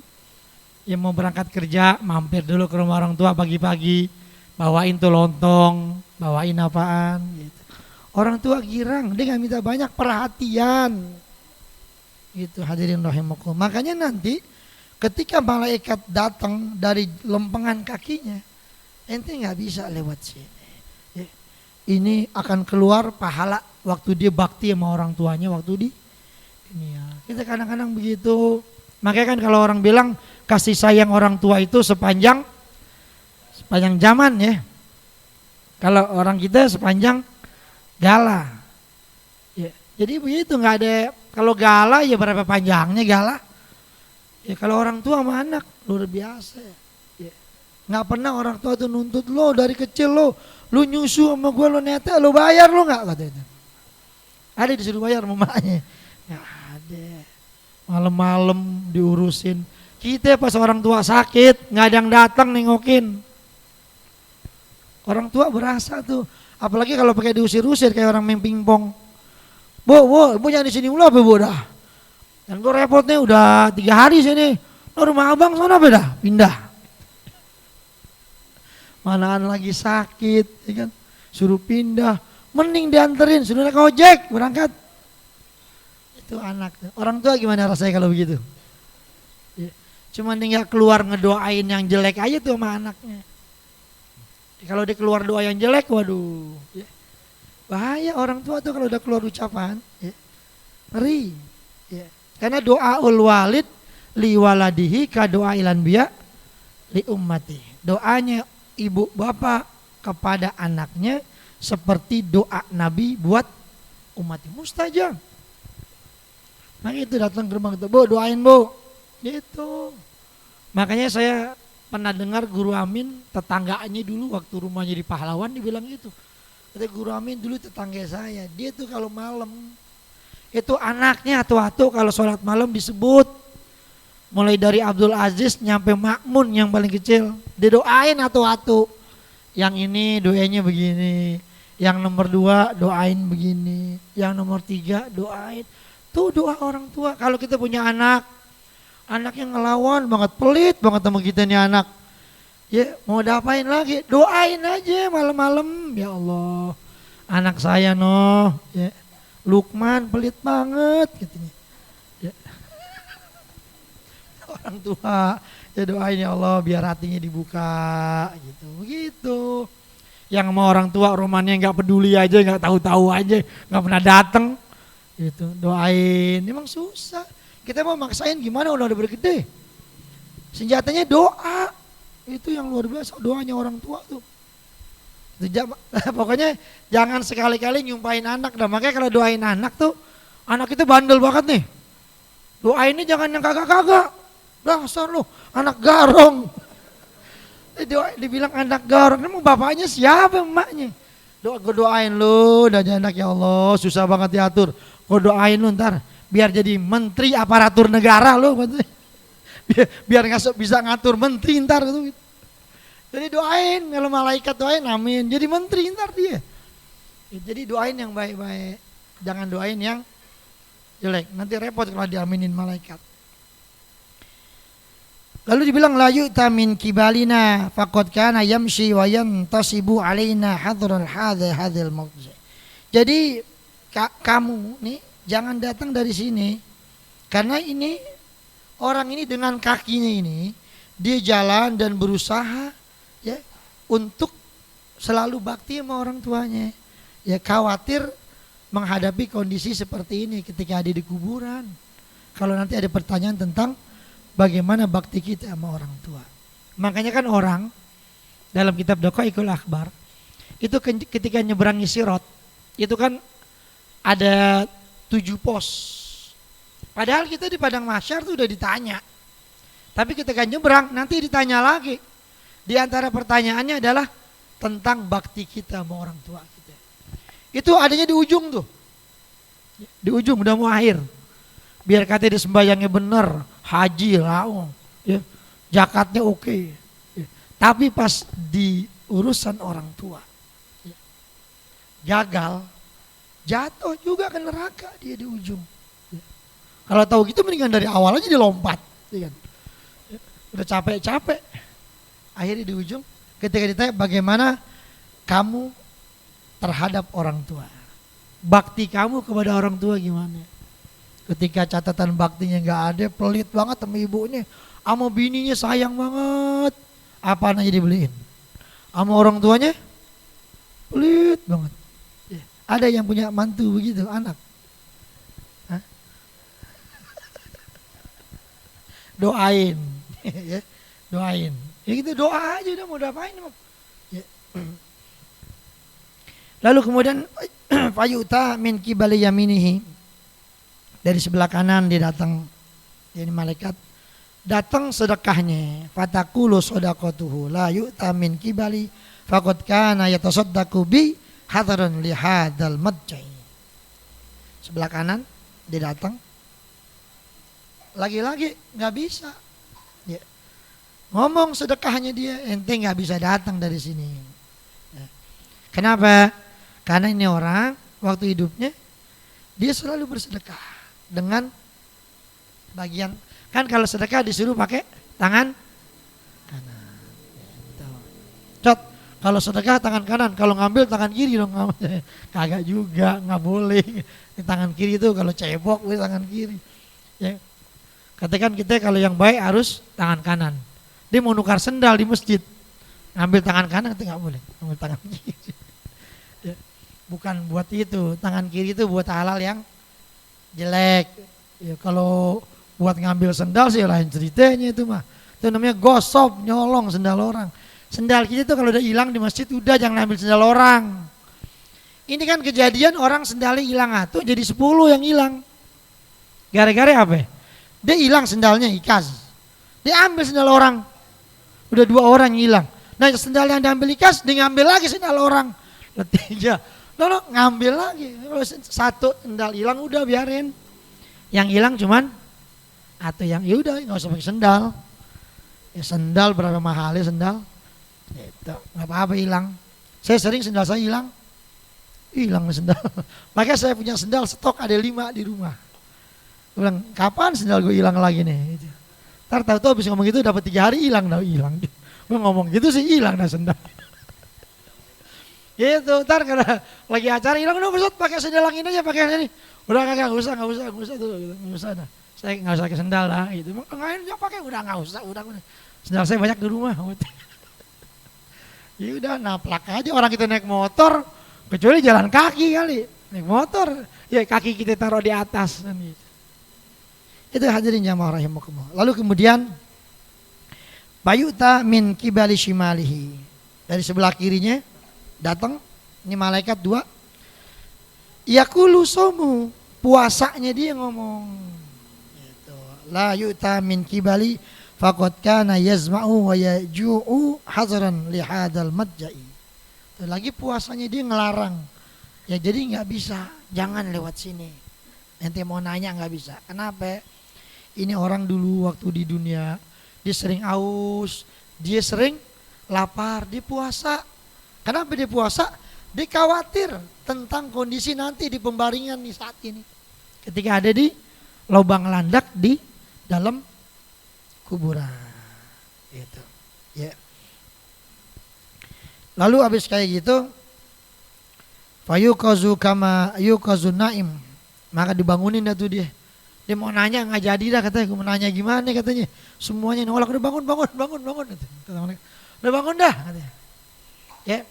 Ya mau berangkat kerja, mampir dulu ke rumah orang tua pagi-pagi. Bawain tuh lontong, bawain apaan gitu. Orang tua girang, dia gak minta banyak perhatian. Gitu hadirin rahimakumullah. Makanya nanti ketika malaikat datang dari lempengan kakinya, ente gak bisa lewat sini. Ya. Ini akan keluar pahala waktu dia bakti sama orang tuanya waktu di dunia. Kita kadang-kadang begitu. Makanya kan kalau orang bilang kasih sayang orang tua itu sepanjang zaman ya. Kalau orang kita sepanjang gala. Ya, jadi begitu nggak ada. Kalau gala ya berapa panjangnya gala. Ya kalau orang tua sama anak luar biasa. Ya. Nggak pernah orang tua tuh nuntut lo dari kecil lo nyusu sama gue lo neta lo bayar lo nggak katanya. Ada disuruh bayar mamanya. Ya ada. Malam-malam diurusin. Kita pas orang tua sakit nggak ada yang datang nengokin. Orang tua berasa tuh, apalagi kalau pakai diusir-usir kayak orang main pingpong. Bu jangan di sini mulu apa bu dah. Dan gue repotnya udah 3 hari sini. No, rumah abang sana beda, pindah. Manaan lagi sakit, ya kan? Suruh pindah, mending dianterin, suruh naik ojek berangkat. Itu anak. Orang tua gimana rasanya kalau begitu? Ya. Cuman tinggal keluar ngedoain yang jelek aja tuh sama anaknya. Kalau dia keluar doa yang jelek, waduh, ya. Bahaya orang tua tuh kalau udah keluar ucapan, ya. Ngeri, ya. Karena doa ul walid li waladihi ka doa ilan biya li ummati. Doanya ibu bapak kepada anaknya seperti doa Nabi buat umatnya, mustajab. Nah itu datang ke rumah kita, bu doain bu, gitu. Makanya saya pernah dengar Guru Amin tetangganya dulu waktu rumahnya di Pahlawan dibilang gitu. Kata Guru Amin dulu tetangga saya, dia tuh kalau malam itu anaknya atu-atu kalau sholat malam disebut. Mulai dari Abdul Aziz nyampe Makmun yang paling kecil, didoain atu-atu. Yang ini doanya begini, yang nomor 2 doain begini, yang nomor 3 doain. Tuh doa orang tua. Kalau kita punya anaknya ngelawan banget, pelit banget sama kita nih anak. Ya mau diapain lagi? Doain aja malam-malam. Ya Allah, anak saya noh, ya. Lukman pelit banget katanya. Ya. Orang tua ya doain ya Allah biar hatinya dibuka gitu. Begitu. Yang sama orang tua romannya nggak peduli aja, nggak tahu-tahu aja, nggak pernah datang. Gitu. Doain, emang susah. Kita mau maksain gimana udah bergede. Senjatanya doa. Itu yang luar biasa doanya orang tua tuh. Pokoknya jangan sekali-kali nyumpahin anak. Nah, makanya kalau doain anak tuh, anak itu bandel banget nih. Doainnya jangan yang kagak-kagak. Dasar lu, anak garong. Dibilang anak garong, emang bapaknya siapa emaknya? Gue doain lu, udah anak ya Allah, susah banget diatur. Gue doain lu ntar biar jadi menteri aparatur negara lo, biar bisa ngatur menteri ntar gitu. Jadi doain, kalau malaikat doain amin, jadi menteri ntar dia. Jadi doain yang baik-baik, jangan doain yang jelek, nanti repot kalau diaminin malaikat. Lalu dibilang la yu'ta min kibalina faqad kana yamshi wa yantasibu alaina hadral hadzal mawdi'. Jadi kamu nih jangan datang dari sini, karena ini orang ini dengan kakinya ini dia jalan dan berusaha ya untuk selalu bakti sama orang tuanya. Ya khawatir menghadapi kondisi seperti ini ketika ada di kuburan. Kalau nanti ada pertanyaan tentang bagaimana bakti kita sama orang tua. Makanya kan orang dalam kitab Daqaiqul Akhbar itu ketika nyeberangi Sirat itu kan ada 7 pos. Padahal kita di padang mahsyar tuh udah ditanya. Tapi ketika nyebrang nanti ditanya lagi. Di antara pertanyaannya adalah tentang bakti kita sama orang tua kita. Itu adanya di ujung tuh. Di ujung udah mau akhir. Biar katanya sembayangnya bener, haji laung, ya, zakatnya oke. Ya. Tapi pas di urusan orang tua, ya, gagal, jatuh juga ke neraka dia di ujung. Ya. Kalau tahu gitu mendingan dari awal aja dilompat, ya kan? Ya. Udah capek-capek, akhirnya di ujung ketika ditanya bagaimana kamu terhadap orang tua, bakti kamu kepada orang tua gimana? Ketika catatan baktinya nggak ada, pelit banget sama ibunya, sama bininya sayang banget, apa aja dibeliin. Sama orang tuanya, pelit banget. Ada yang punya mantu begitu, anak? Hah? Doain, ya, doain. Ya gitu doa aja udah mau diapain. Ya. Lalu kemudian fayuta min kibali yaminihi. Dari sebelah kanan dia datang, jadi malaikat datang sedekahnya. Fatakulu shadaqatuhu la yu'ta min kibali faqad kana yatasaddaqu bi hadran li hadzal madjai. Sebelah kanan dia datang. Lagi-lagi nggak bisa. Ya. Ngomong sedekahnya dia, ente nggak bisa datang dari sini. Ya. Kenapa? Karena ini orang waktu hidupnya dia selalu bersedekah dengan bagian, kan kalau sedekah disuruh pakai tangan kanan. Gitu. Cot, kalau sedekah tangan kanan, kalau ngambil tangan kiri dong. Kagak juga, nggak boleh. Di tangan kiri itu kalau cebok tangan kiri. Ya. Katakan kita kalau yang baik harus tangan kanan. Dia mau nukar sendal di masjid, ngambil tangan kanan itu nggak boleh, ngambil tangan kiri. Ya. Bukan buat itu, tangan kiri itu buat halal yang jelek. Ya, kalau buat ngambil sendal sih lain ceritanya itu mah. Itu namanya gosop, nyolong sendal orang. Sendal kita itu kalau udah hilang di masjid udah jangan ambil sendal orang. Ini kan kejadian orang sendalnya hilang tuh jadi 10 yang hilang. Gara-gara apa? Dia hilang sendalnya ikas. Dia ambil sendal orang. Udah 2 orang yang hilang. Nah sendal yang diambil ikas dia ngambil lagi sendal orang. Ketiga. Lalu ngambil lagi, satu sendal hilang udah biarin, yang hilang cuman atau yang yaudah nggak usah pakai sendal, ya sendal berapa mahalnya sendal, itu nggak apa-apa hilang. Saya sering sendal saya hilang sendal, makanya saya punya sendal stok ada 5 di rumah. Gue bilang kapan sendal gue hilang lagi nih? Ntar tahu-tahu habis ngomong gitu dapat 3 hari hilang. Gue ngomong gitu sih hilang dah sendal. Gitu, ntar kalau lagi acara hilang, udah Ustaz pakai sendal angin aja, pakai ini. Udah kagak, nggak usah tuh, nggak usah dah. Saya nggak usah pakai sendal lah, gitu. Ngapain dia pakai, udah nggak usah, udah. Sendal saya banyak di rumah. Ya udah, naplak aja orang kita naik motor, kecuali jalan kaki kali, naik motor, ya kaki kita taruh di atas kan gitu. Itu hadirin jamaah rahimakumullah. Lalu kemudian bayuta min kibali shimalihi, dari sebelah kirinya datang ini malaikat 2. Yaqulu somu, puasanya dia ngomong. Gitu. La yu'ta min kibali faqad kana yazma'u wa yaju'u hazran li hadzal madja'i. Lagi puasanya dia ngelarang. Ya jadi nggak bisa, jangan lewat sini. Ente mau nanya nggak bisa. Kenapa? Ini orang dulu waktu di dunia dia sering aus, dia sering lapar, dia puasa. Kenapa dia puasa? Dia khawatir tentang kondisi nanti di pembaringan nih saat ini. Ketika ada di lubang landak di dalam kuburan. Gitu. Ya. Lalu habis kayak gitu, fayuqazu kama yuqazu naim. Maka dibangunin dah tuh dia. Dia mau nanya nggak jadi dah katanya. Gue mau nanya gimana katanya. Semuanya nolak, udah bangun. Udah bangun dah katanya. Ya.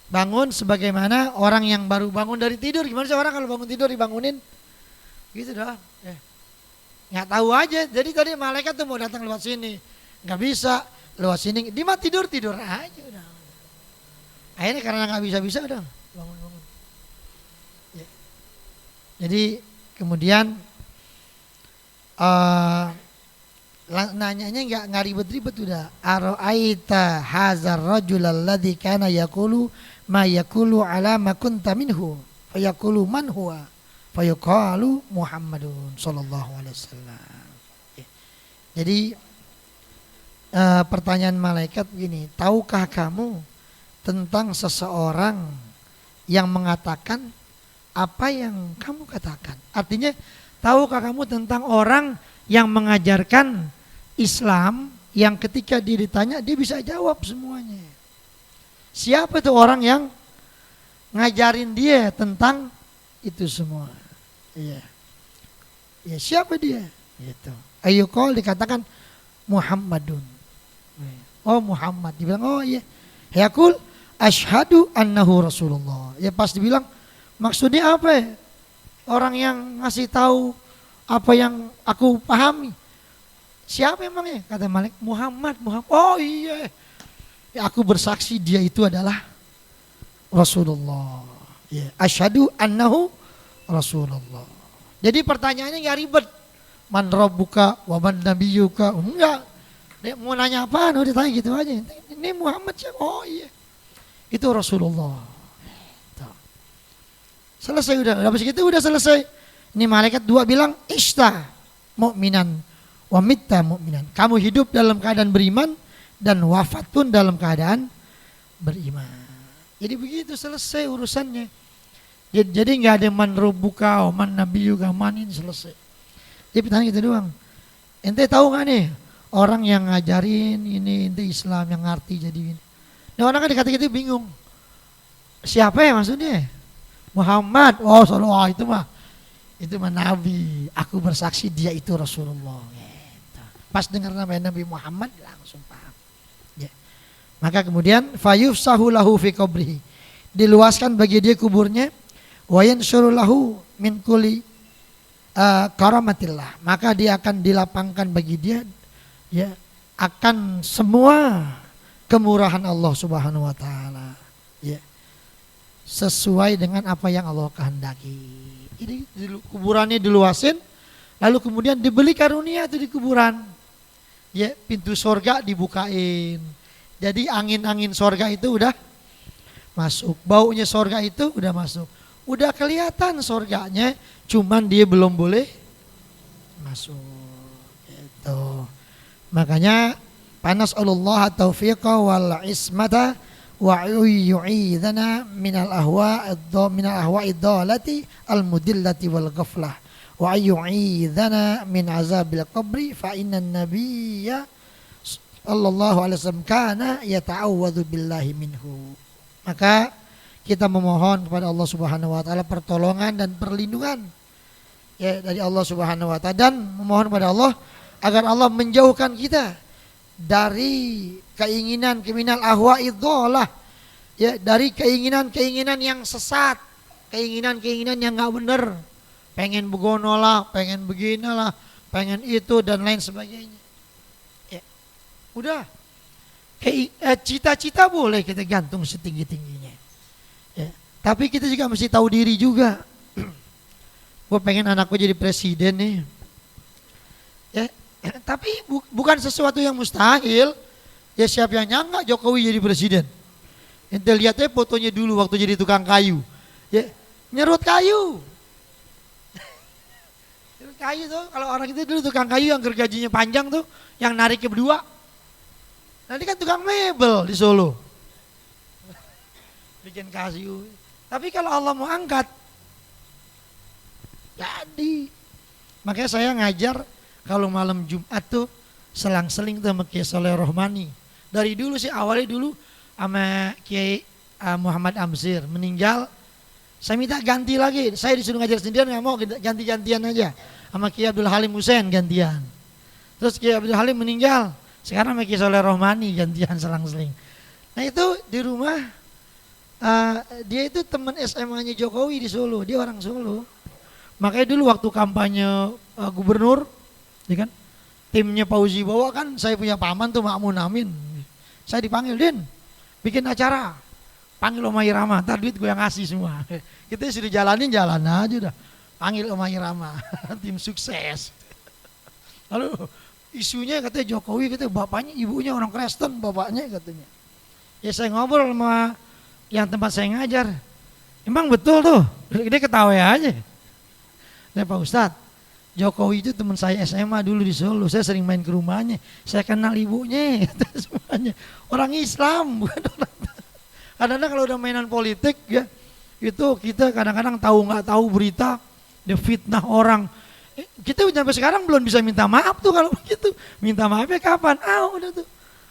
Bangun sebagaimana orang yang baru bangun dari tidur. Gimana sih orang kalau bangun tidur dibangunin? Gitu dah. Ya. Nggak tahu aja. Jadi tadi malaikat tuh mau datang lewat sini. Nggak bisa lewat sini. Dia mah tidur aja udah. Akhirnya karena nggak bisa udah bangun. Ya. Jadi kemudian nanyanya nggak ribet-ribet udah. Aro'aita hazar rajul alladzi kana yaqulu ma yaqulu ala ma kunta minhu fayaqulu man huwa fayaqalu Muhammadun sallallahu alaihi wasallam. Ya. Jadi pertanyaan malaikat begini, tahukah kamu tentang seseorang yang mengatakan apa yang kamu katakan? Artinya, tahukah kamu tentang orang yang mengajarkan Islam yang ketika dia ditanya dia bisa jawab semuanya? Siapa itu orang yang ngajarin dia tentang itu semua? Iya. Ya, siapa dia? Gitu. Ayyuqal dikatakan Muhammadun. Oh Muhammad, dibilang oh iya. Yaqul asyhadu annahu Rasulullah. Ya pas dibilang maksudnya apa ya? Orang yang ngasih tahu apa yang aku pahami. Siapa emangnya? Kata Malik, Muhammad. Oh iya. Ya, aku bersaksi dia itu adalah Rasulullah. Ya, asyhadu annahu Rasulullah. Jadi pertanyaannya nggak ribet. Man rabbuka wa man nabiyyuka. Enggak. Dia mau nanya apaan? Udah tanya gitu aja. Ini Muhammad siapa? Oh iya. Itu Rasulullah. Selesai udah. Habis itu udah selesai. Ini malaikat dua bilang ishta mu'minan wa mitta mu'minan. Kamu hidup dalam keadaan beriman dan wafat pun dalam keadaan beriman. Jadi begitu selesai urusannya. Jadi nggak ada man rabbuka wa man nabiyyuka man, ini selesai. Jadi pertanyaan gitu doang. Ente tahu nggak nih orang yang ngajarin ini ente Islam yang ngerti jadi ini. Nah orang kan dikata gitu bingung. Siapa ya maksudnya? Muhammad. Oh sallallahu itu mah Nabi. Aku bersaksi dia itu Rasulullah. Gitu. Pas dengar nama Nabi Muhammad langsung paham. Ya. Maka kemudian fayufsahu lahu fi qabrihi. Diluaskan bagi dia kuburnya. Wa yanshuru lahu min kulli karamatillah. Maka dia akan dilapangkan bagi dia ya akan semua kemurahan Allah Subhanahu wa taala. Ya. Sesuai dengan apa yang Allah kehendaki. Ini kuburannya diluasin, lalu kemudian dibeli karunia itu di kuburan. Ya, pintu sorga dibukain. Jadi angin-angin sorga itu udah masuk. Baunya sorga itu udah masuk. Udah kelihatan sorganya, cuman dia belum boleh masuk. Gitu. Makanya panas Allah taufiqa wal ismata wa yu'idana minal ahwa'i dhalati al mudillati wal ghaflah wa yu'idana min azabil qabri fa innan nabiyya sallallahu alaihi wasallam kana yata'awwadhu billahi minhu. Maka kita memohon kepada Allah Subhanahu wa taala pertolongan dan perlindungan ya dari Allah Subhanahu wa taala, dan memohon kepada Allah agar Allah menjauhkan kita dari keinginan ahwa'id dhalah ya, dari keinginan yang sesat, keinginan yang enggak benar, pengen begono lah, pengen beginilah, pengen itu dan lain sebagainya. Ya. Udah. Cita-cita boleh kita gantung setinggi-tingginya. Ya. Tapi kita juga mesti tahu diri juga. Gue pengen anakku jadi presiden nih. Ya. Tapi bukan sesuatu yang mustahil. Ya siapa yang nyangka Jokowi jadi presiden? Ente lihat aja fotonya dulu waktu jadi tukang kayu. Ya, nyerut kayu. Nyerut kayu tuh, kalau orang itu dulu tukang kayu yang gergajinya panjang tuh, yang nariknya berdua. Nanti kan tukang mebel di Solo. Bikin kayu. Tapi kalau Allah mau angkat, jadi. Makanya saya ngajar kalau malam Jumat tuh selang-seling tuh sama Kiai Soleh Rohmani. Dari dulu sih awalnya dulu sama Kiai Muhammad Amzir meninggal. Saya minta ganti lagi. Saya disuruh ngajar sendirian nggak mau, ganti-gantian aja. Sama Kiai Abdul Halim Hussein gantian. Terus Kiai Abdul Halim meninggal. Sekarang sama Kiai Soleh Rohmani gantian selang-seling. Nah itu di rumah dia itu teman SMA-nya Jokowi di Solo. Dia orang Solo. Makanya dulu waktu kampanye gubernur, ya kan, timnya Fauzi Bowo kan saya punya paman tuh Makmun Amin. Saya dipanggil, Din, bikin acara. Panggil Om Irama, ntar duit gue yang ngasih semua. Kita sudah jalan aja udah. Panggil Om Irama, tim sukses. Lalu isunya katanya Jokowi, katanya bapaknya, ibunya orang Kristen, bapaknya katanya. Ya saya ngobrol sama yang tempat saya ngajar. Emang betul tuh, dia ketawa aja. Nah Pak Ustadz, Jokowi itu teman saya SMA dulu di Solo. Saya sering main ke rumahnya. Saya kenal ibunya, semuanya. Orang Islam, bukan orang. Kadang-kadang kalau udah mainan politik ya, itu kita kadang-kadang nggak tahu berita, dia fitnah orang. Kita sampai sekarang belum bisa minta maaf tuh kalau begitu. Minta maafnya kapan? Udah tuh.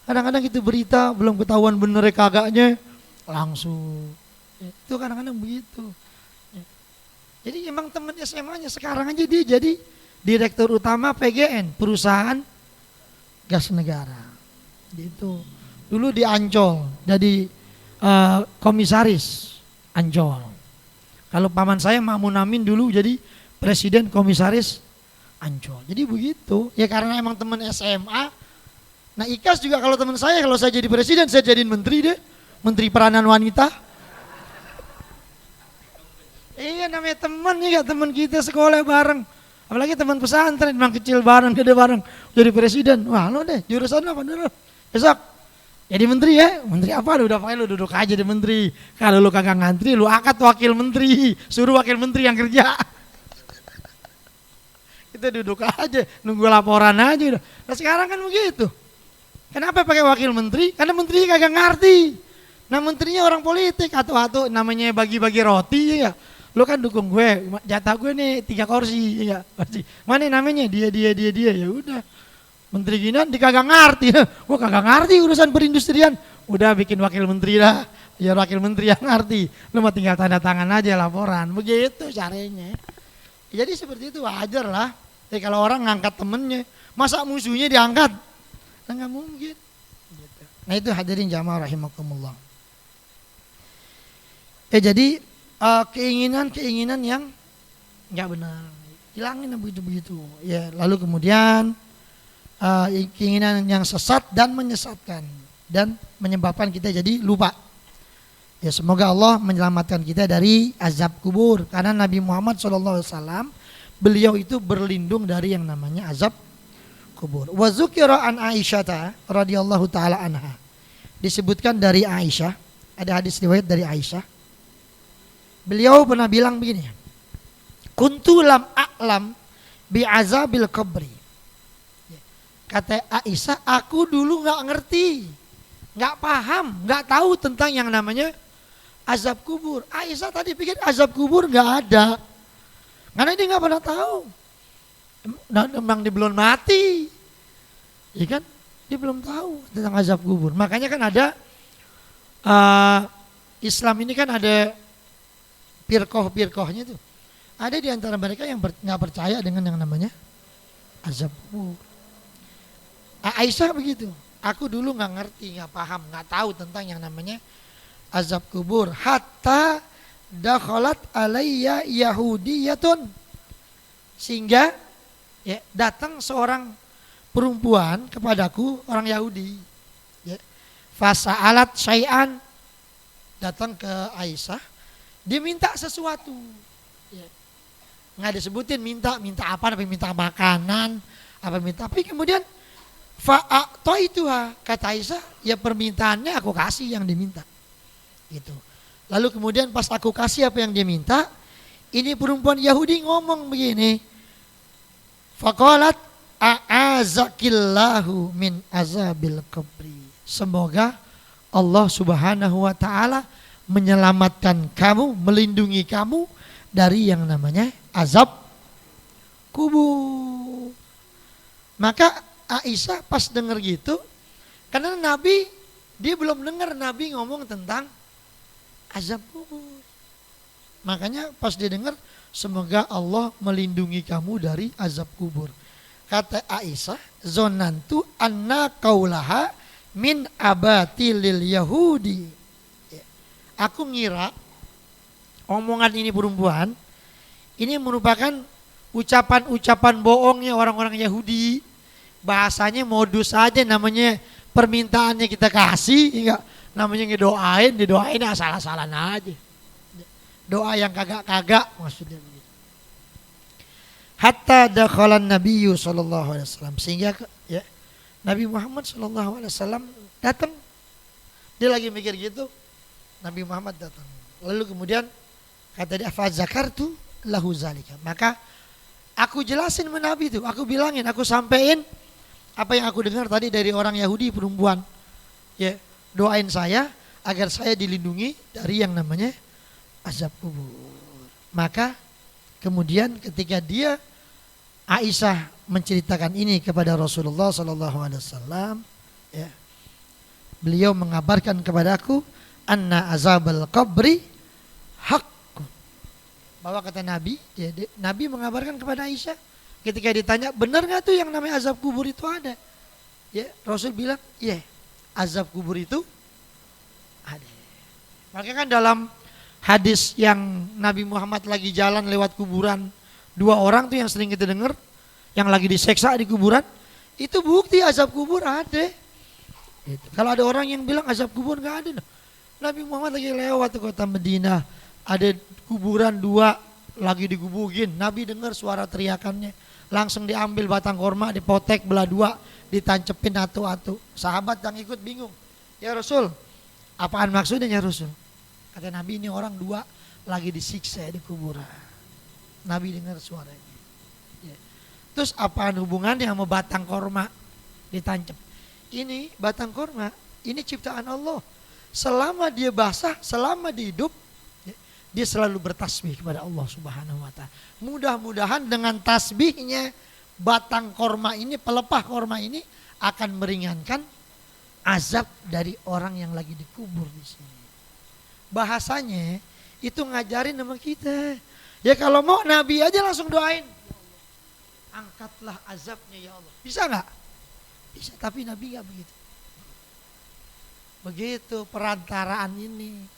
Kadang-kadang itu berita belum ketahuan bener kagaknya, langsung. Itu kadang-kadang begitu. Jadi emang teman SMA-nya sekarang aja dia jadi direktur utama PGN, perusahaan gas negara. Gitu. Dulu di Ancol, jadi komisaris Ancol. Kalau paman saya Makmun Amin dulu jadi presiden komisaris Ancol. Jadi begitu. Ya karena emang teman SMA. Nah Ikas juga kalau teman saya, kalau saya jadi presiden, saya jadiin menteri deh. Menteri Peranan Wanita. Iya namanya teman ya, teman kita sekolah bareng. Apalagi teman pesantren, memang kecil bareng, gede bareng. Jadi presiden, wah lo deh jurusan apa dulu? Besok jadi menteri ya, menteri apa? Udah pakai lu duduk aja di menteri. Kalau lu kagak ngantri, lu angkat wakil menteri, suruh wakil menteri yang kerja. Kita duduk aja, nunggu laporan aja udah. Nah sekarang kan begitu. Kenapa pakai wakil menteri? Karena menteri kagak ngerti. Nah menterinya orang politik atau namanya bagi-bagi roti ya. Lo kan dukung gue, jatah gue nih 3 kursi ya. Mana namanya dia ya udah. Menteri ginian dikagak ngerti. Gue kagak ngerti urusan perindustrian. Udah bikin wakil menteri dah. Ya wakil menteri yang ngerti. Lo mah tinggal tanda tangan aja laporan. Begitu caranya. Jadi seperti itu wajar lah. Jadi kalau orang ngangkat temennya, masa musuhnya diangkat? Nah nggak mungkin. Nah itu hadirin jamaah rahimakumullah. Jadi keinginan yang nggak benar, hilangin begitu. Ya lalu kemudian keinginan yang sesat dan menyesatkan dan menyebabkan kita jadi lupa. Ya semoga Allah menyelamatkan kita dari azab kubur karena Nabi Muhammad SAW beliau itu berlindung dari yang namanya azab kubur. Wa dzukira an Aisyah radhiyallahu taala anha. Disebutkan dari Aisyah, ada hadis riwayat dari Aisyah. Beliau pernah bilang begini, kuntu lam a'lam bi azabil qabri. Kata Aisyah, aku dulu nggak ngerti, nggak paham, nggak tahu tentang yang namanya azab kubur. Aisyah tadi pikir azab kubur nggak ada, karena dia nggak pernah tahu. Memang dia belum mati, ya kan? Dia belum tahu tentang azab kubur. Makanya kan ada Islam ini kan ada pirkoh-pirkohnya tuh. Ada di antara mereka yang nggak percaya dengan yang namanya azab kubur. Aisyah begitu. Aku dulu nggak ngerti, nggak paham, nggak tahu tentang yang namanya azab kubur. Hatta dakhalat alayya yahudiyatun. Sehingga ya, datang seorang perempuan kepadaku, orang Yahudi. Ya. Fasa'alat syai'an. Datang ke Aisyah. Dia minta sesuatu, ya. Nggak disebutin minta apa, tapi minta makanan, apa minta. Tapi kemudian fa'atoituha, kata Aisyah, ya permintaannya aku kasih yang diminta, gitu. Lalu kemudian pas aku kasih apa yang dia minta, ini perempuan Yahudi ngomong begini, faqalat a'azakillahu min azabil qabri. Semoga Allah Subhanahu wa taala menyelamatkan kamu, melindungi kamu dari yang namanya azab kubur. Maka Aisyah pas denger gitu, karena Nabi dia belum dengar Nabi ngomong tentang azab kubur. Makanya pas dia dengar, semoga Allah melindungi kamu dari azab kubur. Kata Aisyah, zonantu anna kaulaha min abatilil Yahudi. Aku ngira omongan ini perempuan ini merupakan ucapan-ucapan bohongnya orang-orang Yahudi. Bahasanya modus aja, namanya permintaannya kita kasih, enggak namanya ngedoain, didoain asal-asalan aja. Doa yang kagak-kagak maksudnya begitu. Hatta dakhalan Nabiyyu sallallahu alaihi wasallam, sehingga ya Nabi Muhammad sallallahu alaihi wasallam datang. Dia lagi mikir gitu, Nabi Muhammad datang. Lalu kemudian kata dia, fa zakartu lahu zalika. Maka aku jelasin sama Nabi itu, aku bilangin, aku sampein apa yang aku dengar tadi dari orang Yahudi perempuan. Ya, doain saya agar saya dilindungi dari yang namanya azab kubur. Maka kemudian ketika dia Aisyah menceritakan ini kepada Rasulullah sallallahu alaihi wasallam, ya, beliau mengabarkan kepadaku anna azabal qabri hak. Bahwa kata Nabi, ya, Nabi mengabarkan kepada Aisyah ketika ditanya, benar nggak tuh yang namanya azab kubur itu ada? Ya, Rasul bilang, iya, azab kubur itu ada. Makanya kan dalam hadis yang Nabi Muhammad lagi jalan lewat kuburan, 2 orang tuh yang sering kita dengar, yang lagi diseksa di kuburan, itu bukti azab kubur ada. Gitu. Kalau ada orang yang bilang azab kubur nggak ada, Nabi Muhammad lagi lewat ke kota Madinah, ada kuburan 2 lagi digubugin, Nabi dengar suara teriakannya, langsung diambil batang korma, dipotek belah 2, ditancepin atu-atu. Sahabat yang ikut bingung, ya Rasul, apaan maksudnya ya Rasul? Kata Nabi, ini orang 2 lagi disiksa di kuburan. Nabi dengar suaranya. Ya. Terus apaan hubungannya sama batang korma ditancap? Ini batang korma, ini ciptaan Allah. Selama dia basah, selama dia hidup, dia selalu bertasbih kepada Allah Subhanahu wa ta'ala. Mudah-mudahan dengan tasbihnya batang korma ini, pelepah korma ini akan meringankan azab dari orang yang lagi dikubur di sini. Bahasanya itu ngajarin sama kita. Ya kalau mau Nabi aja langsung doain, angkatlah azabnya ya Allah. Bisa nggak? Bisa, tapi Nabi nggak begitu. Begitu perantaraan ini.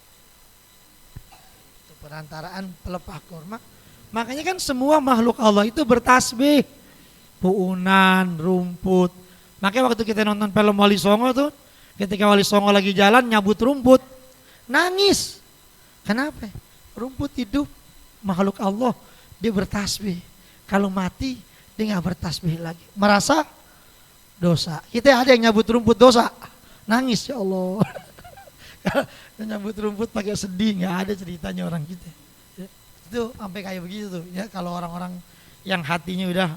Perantaraan pelepah korma. Makanya kan semua makhluk Allah itu bertasbih. Puunan, rumput. Makanya waktu kita nonton film Wali Songo tuh, ketika Wali Songo lagi jalan nyabut rumput, nangis. Kenapa? Rumput hidup, makhluk Allah, dia bertasbih. Kalau mati, dia nggak bertasbih lagi. Merasa dosa. Kita ada yang nyabut rumput dosa, nangis, ya Allah. Nyambut rumput pakai sedih, nggak ada ceritanya orang kita. Ya, itu sampai kayak begitu tuh. Ya kalau orang-orang yang hatinya udah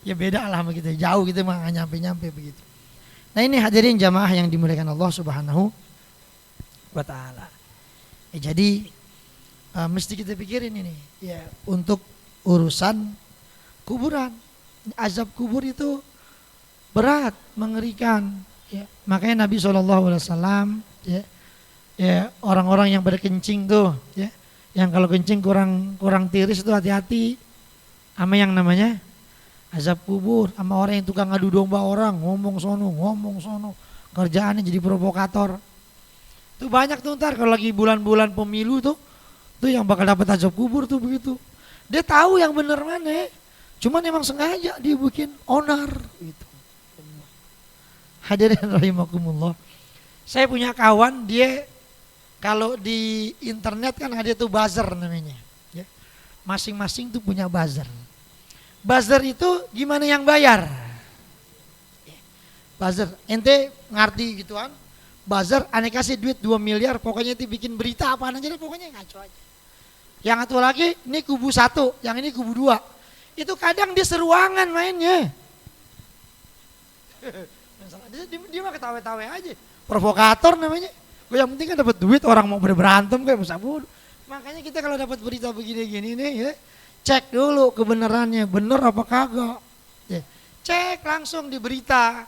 ya beda lah sama kita, jauh gitu mah nggak nyampe begitu. Nah ini hadirin jamaah yang dimuliakan Allah Subhanahu wa ta'ala. Jadi mesti kita pikirin ini ya untuk urusan kuburan. Azab kubur itu berat, mengerikan. Ya, makanya Nabi SAW ya orang-orang yang berkencing tuh ya, yang kalau kencing kurang tiris itu hati-hati sama yang namanya azab kubur, sama orang yang tukang ngadu domba orang, ngomong sono, kerjaannya jadi provokator. Tuh banyak tuh ntar kalau lagi bulan-bulan pemilu tuh yang bakal dapat azab kubur tuh begitu. Dia tahu yang benar mana, cuman emang sengaja dia bikin onar gitu. Hadirin rahimakumullah. Saya punya kawan, dia kalau di internet kan ada tuh buzzer namanya. Ya. Masing-masing tuh punya buzzer. Buzzer itu gimana yang bayar? Buzzer, ente ngerti gituan? Buzzer aneh kasih duit 2 miliar, pokoknya itu bikin berita apaan aja deh, pokoknya ngaco aja. Yang satu lagi, ini kubu 1, yang ini kubu 2. Itu kadang dia seruangan mainnya. Dia mah ketawa-tawa aja. Provokator namanya. Yang penting kan dapat duit, orang mau berantem kayak masa bodoh. Makanya kita kalau dapat berita begini-gini nih ya, cek dulu kebenarannya, bener apa kagak. Ya. cek langsung di berita.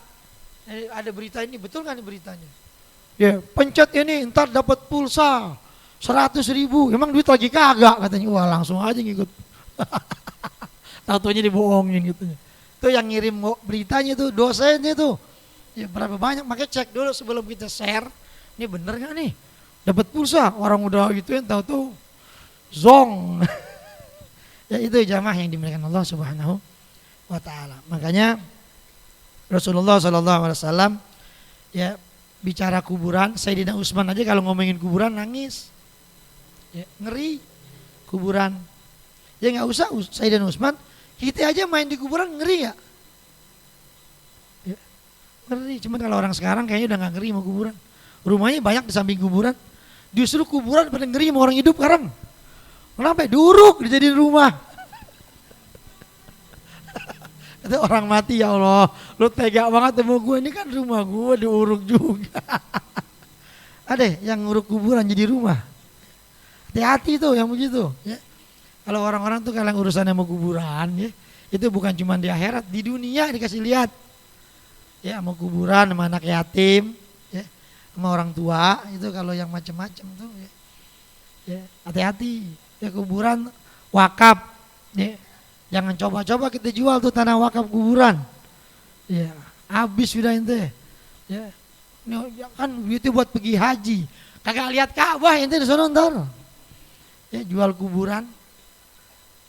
Ada berita ini, betul nggak nih beritanya? Ya, pencet ini ntar dapat pulsa 100.000. Emang duit lagi kagak katanya. Wah langsung aja ngikut. Tahu-taunya dibohongin gitu. Tuh yang ngirim beritanya tuh dosennya tuh. Ya berapa banyak, makanya cek dulu sebelum kita share. Ini bener nggak nih? Dapat pulsa, orang udah gituin tahu tuh zong. Ya itu jamaah yang dimuliakan Allah Subhanahu wa taala. Makanya Rasulullah sallallahu alaihi wasallam ya bicara kuburan, Sayyidina Utsman aja kalau ngomongin kuburan nangis. Ya, ngeri kuburan. Ya enggak usah Sayyidina Utsman, kita aja main di kuburan ngeri ya. Ya, ngeri, cuman kalau orang sekarang kayaknya udah enggak ngeri sama kuburan. Rumahnya banyak di samping kuburan. Justru kuburan paling ngeri sama orang hidup sekarang. Kenapa? Duruk dijadiin rumah. Itu orang mati, ya Allah, lu tega banget sama gue, ini kan rumah gue diuruk juga. Ada yang nguruk kuburan jadi rumah. Hati-hati tuh yang begitu. Ya. Kalau orang-orang tuh kalau urusan sama kuburan, ya, itu bukan cuma di akhirat, di dunia dikasih lihat. Ya, sama kuburan, sama anak yatim, ya, sama orang tua, itu kalau yang macam-macam tuh. Ya, hati-hati. Ya kuburan wakaf, ya. Jangan coba-coba kita jual tuh tanah wakaf kuburan. Ya, habis sudah ente. Ya. Ini kan itu buat pergi haji. Kagak lihat Ka'bah ente di sana ntar. Ya, jual kuburan.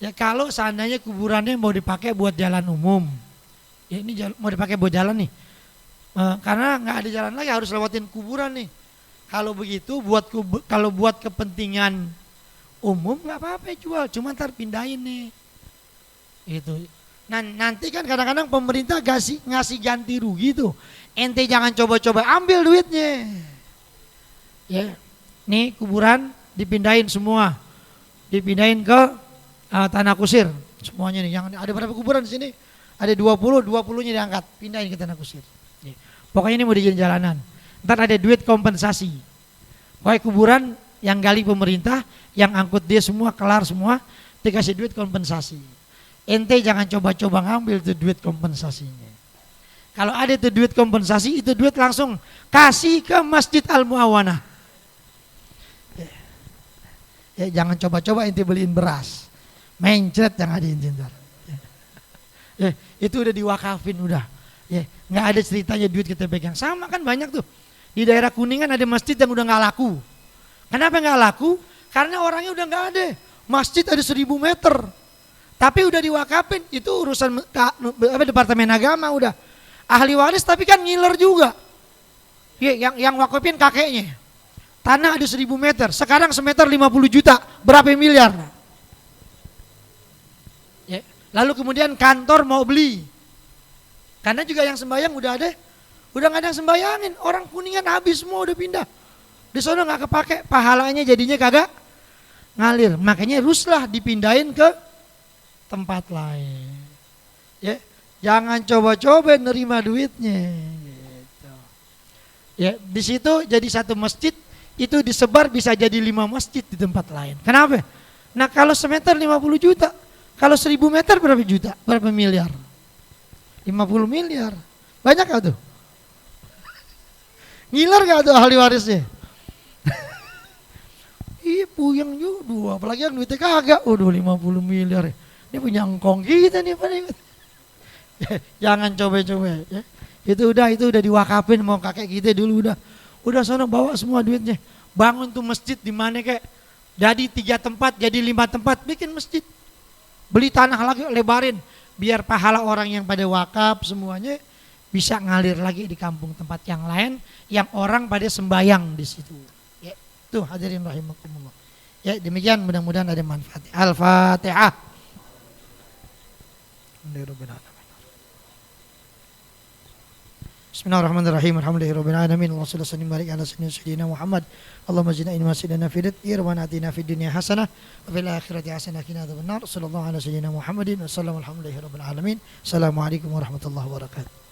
Ya kalau seandainya kuburannya mau dipakai buat jalan umum. Ya ini mau dipakai buat jalan nih. Karena nggak ada jalan lagi harus lewatin kuburan nih. Kalau begitu kalau buat kepentingan umum nggak apa-apa jual, cuma ntar pindahin nih. Itu. Nah nanti kan kadang-kadang pemerintah ngasih ganti rugi tuh. Ente jangan coba-coba ambil duitnya. Ya, nih kuburan dipindahin semua, dipindahin ke tanah kusir semuanya nih. Yang ada berapa kuburan di sini? Ada 20-nya diangkat, pindahin ke tanah kusir. Ya. Pokoknya ini mau dijadiin jalanan. Ntar ada duit kompensasi. Pokoknya kuburan yang gali pemerintah, yang angkut dia semua, kelar semua, dikasih duit kompensasi. Ente jangan coba-coba ngambil tuh duit kompensasinya. Kalau ada tuh duit kompensasi, itu duit langsung kasih ke Masjid Al-Mu'awanah. Ya, jangan coba-coba ente beliin beras, mencret yang ada ente ntar. Ya, itu udah diwakafin udah. Ya, nggak ada ceritanya duit kita pegang. Sama kan banyak tuh di daerah Kuningan ada masjid yang udah nggak laku. Kenapa nggak laku? Karena orangnya udah nggak ada. Masjid ada 1000 meter, tapi udah diwakafin. Itu urusan Departemen Agama udah. Ahli waris tapi kan ngiler juga. Ya, yang wakafin kakeknya. Tanah ada 1000 meter, sekarang semeter 50 juta, berapa miliar? Ya. Lalu kemudian kantor mau beli, karena juga yang sembahyang udah ada, udah nggak ada yang sembayangin. Orang Kuningan habis semua udah pindah. Di sana nggak kepake, pahalanya jadinya kagak ngalir. Makanya ruslah dipindahin ke tempat lain. Ya, jangan coba-coba nerima duitnya. Gitu. Ya, di situ jadi satu masjid. Itu disebar bisa jadi 5 masjid di tempat lain. Kenapa? Nah kalau semeter 50 juta, kalau 1000 meter berapa juta? Berapa miliar? 50 miliar. Banyak gak tuh? Ngiler gak tuh ahli warisnya? Iya puyeng juga, apalagi yang duitnya kagak. Waduh 50 miliar. Ini punya engkong kita nih. Jangan coba-coba ya. Itu udah diwakafin mau kakek kita dulu udah. Udah sono bawa semua duitnya, bangun tuh masjid di mana kayak jadi 3 tempat, jadi 5 tempat, bikin masjid, beli tanah lagi lebarin, biar pahala orang yang pada wakaf semuanya bisa ngalir lagi di kampung tempat yang lain, yang orang pada sembayang di situ. Ya, tuh hadirin rahimakumullah. Ya demikian mudah-mudahan ada manfaatnya. Al-Fatihah. Bismillahirrahmanirrahim. Alhamdulillahirabbil alamin. Wassallallahu wasallam barik ala sayyidina Muhammad. Allahumma zidna ilma sidana fid dhikr wa atina fid dunya hasanah wa fil akhirati hasanah wa qina adzabannar. Sallallahu ala sayyidina Muhammadin wa sallam alhamdulillahirabbil alamin. Assalamualaikum warahmatullahi wabarakatuh.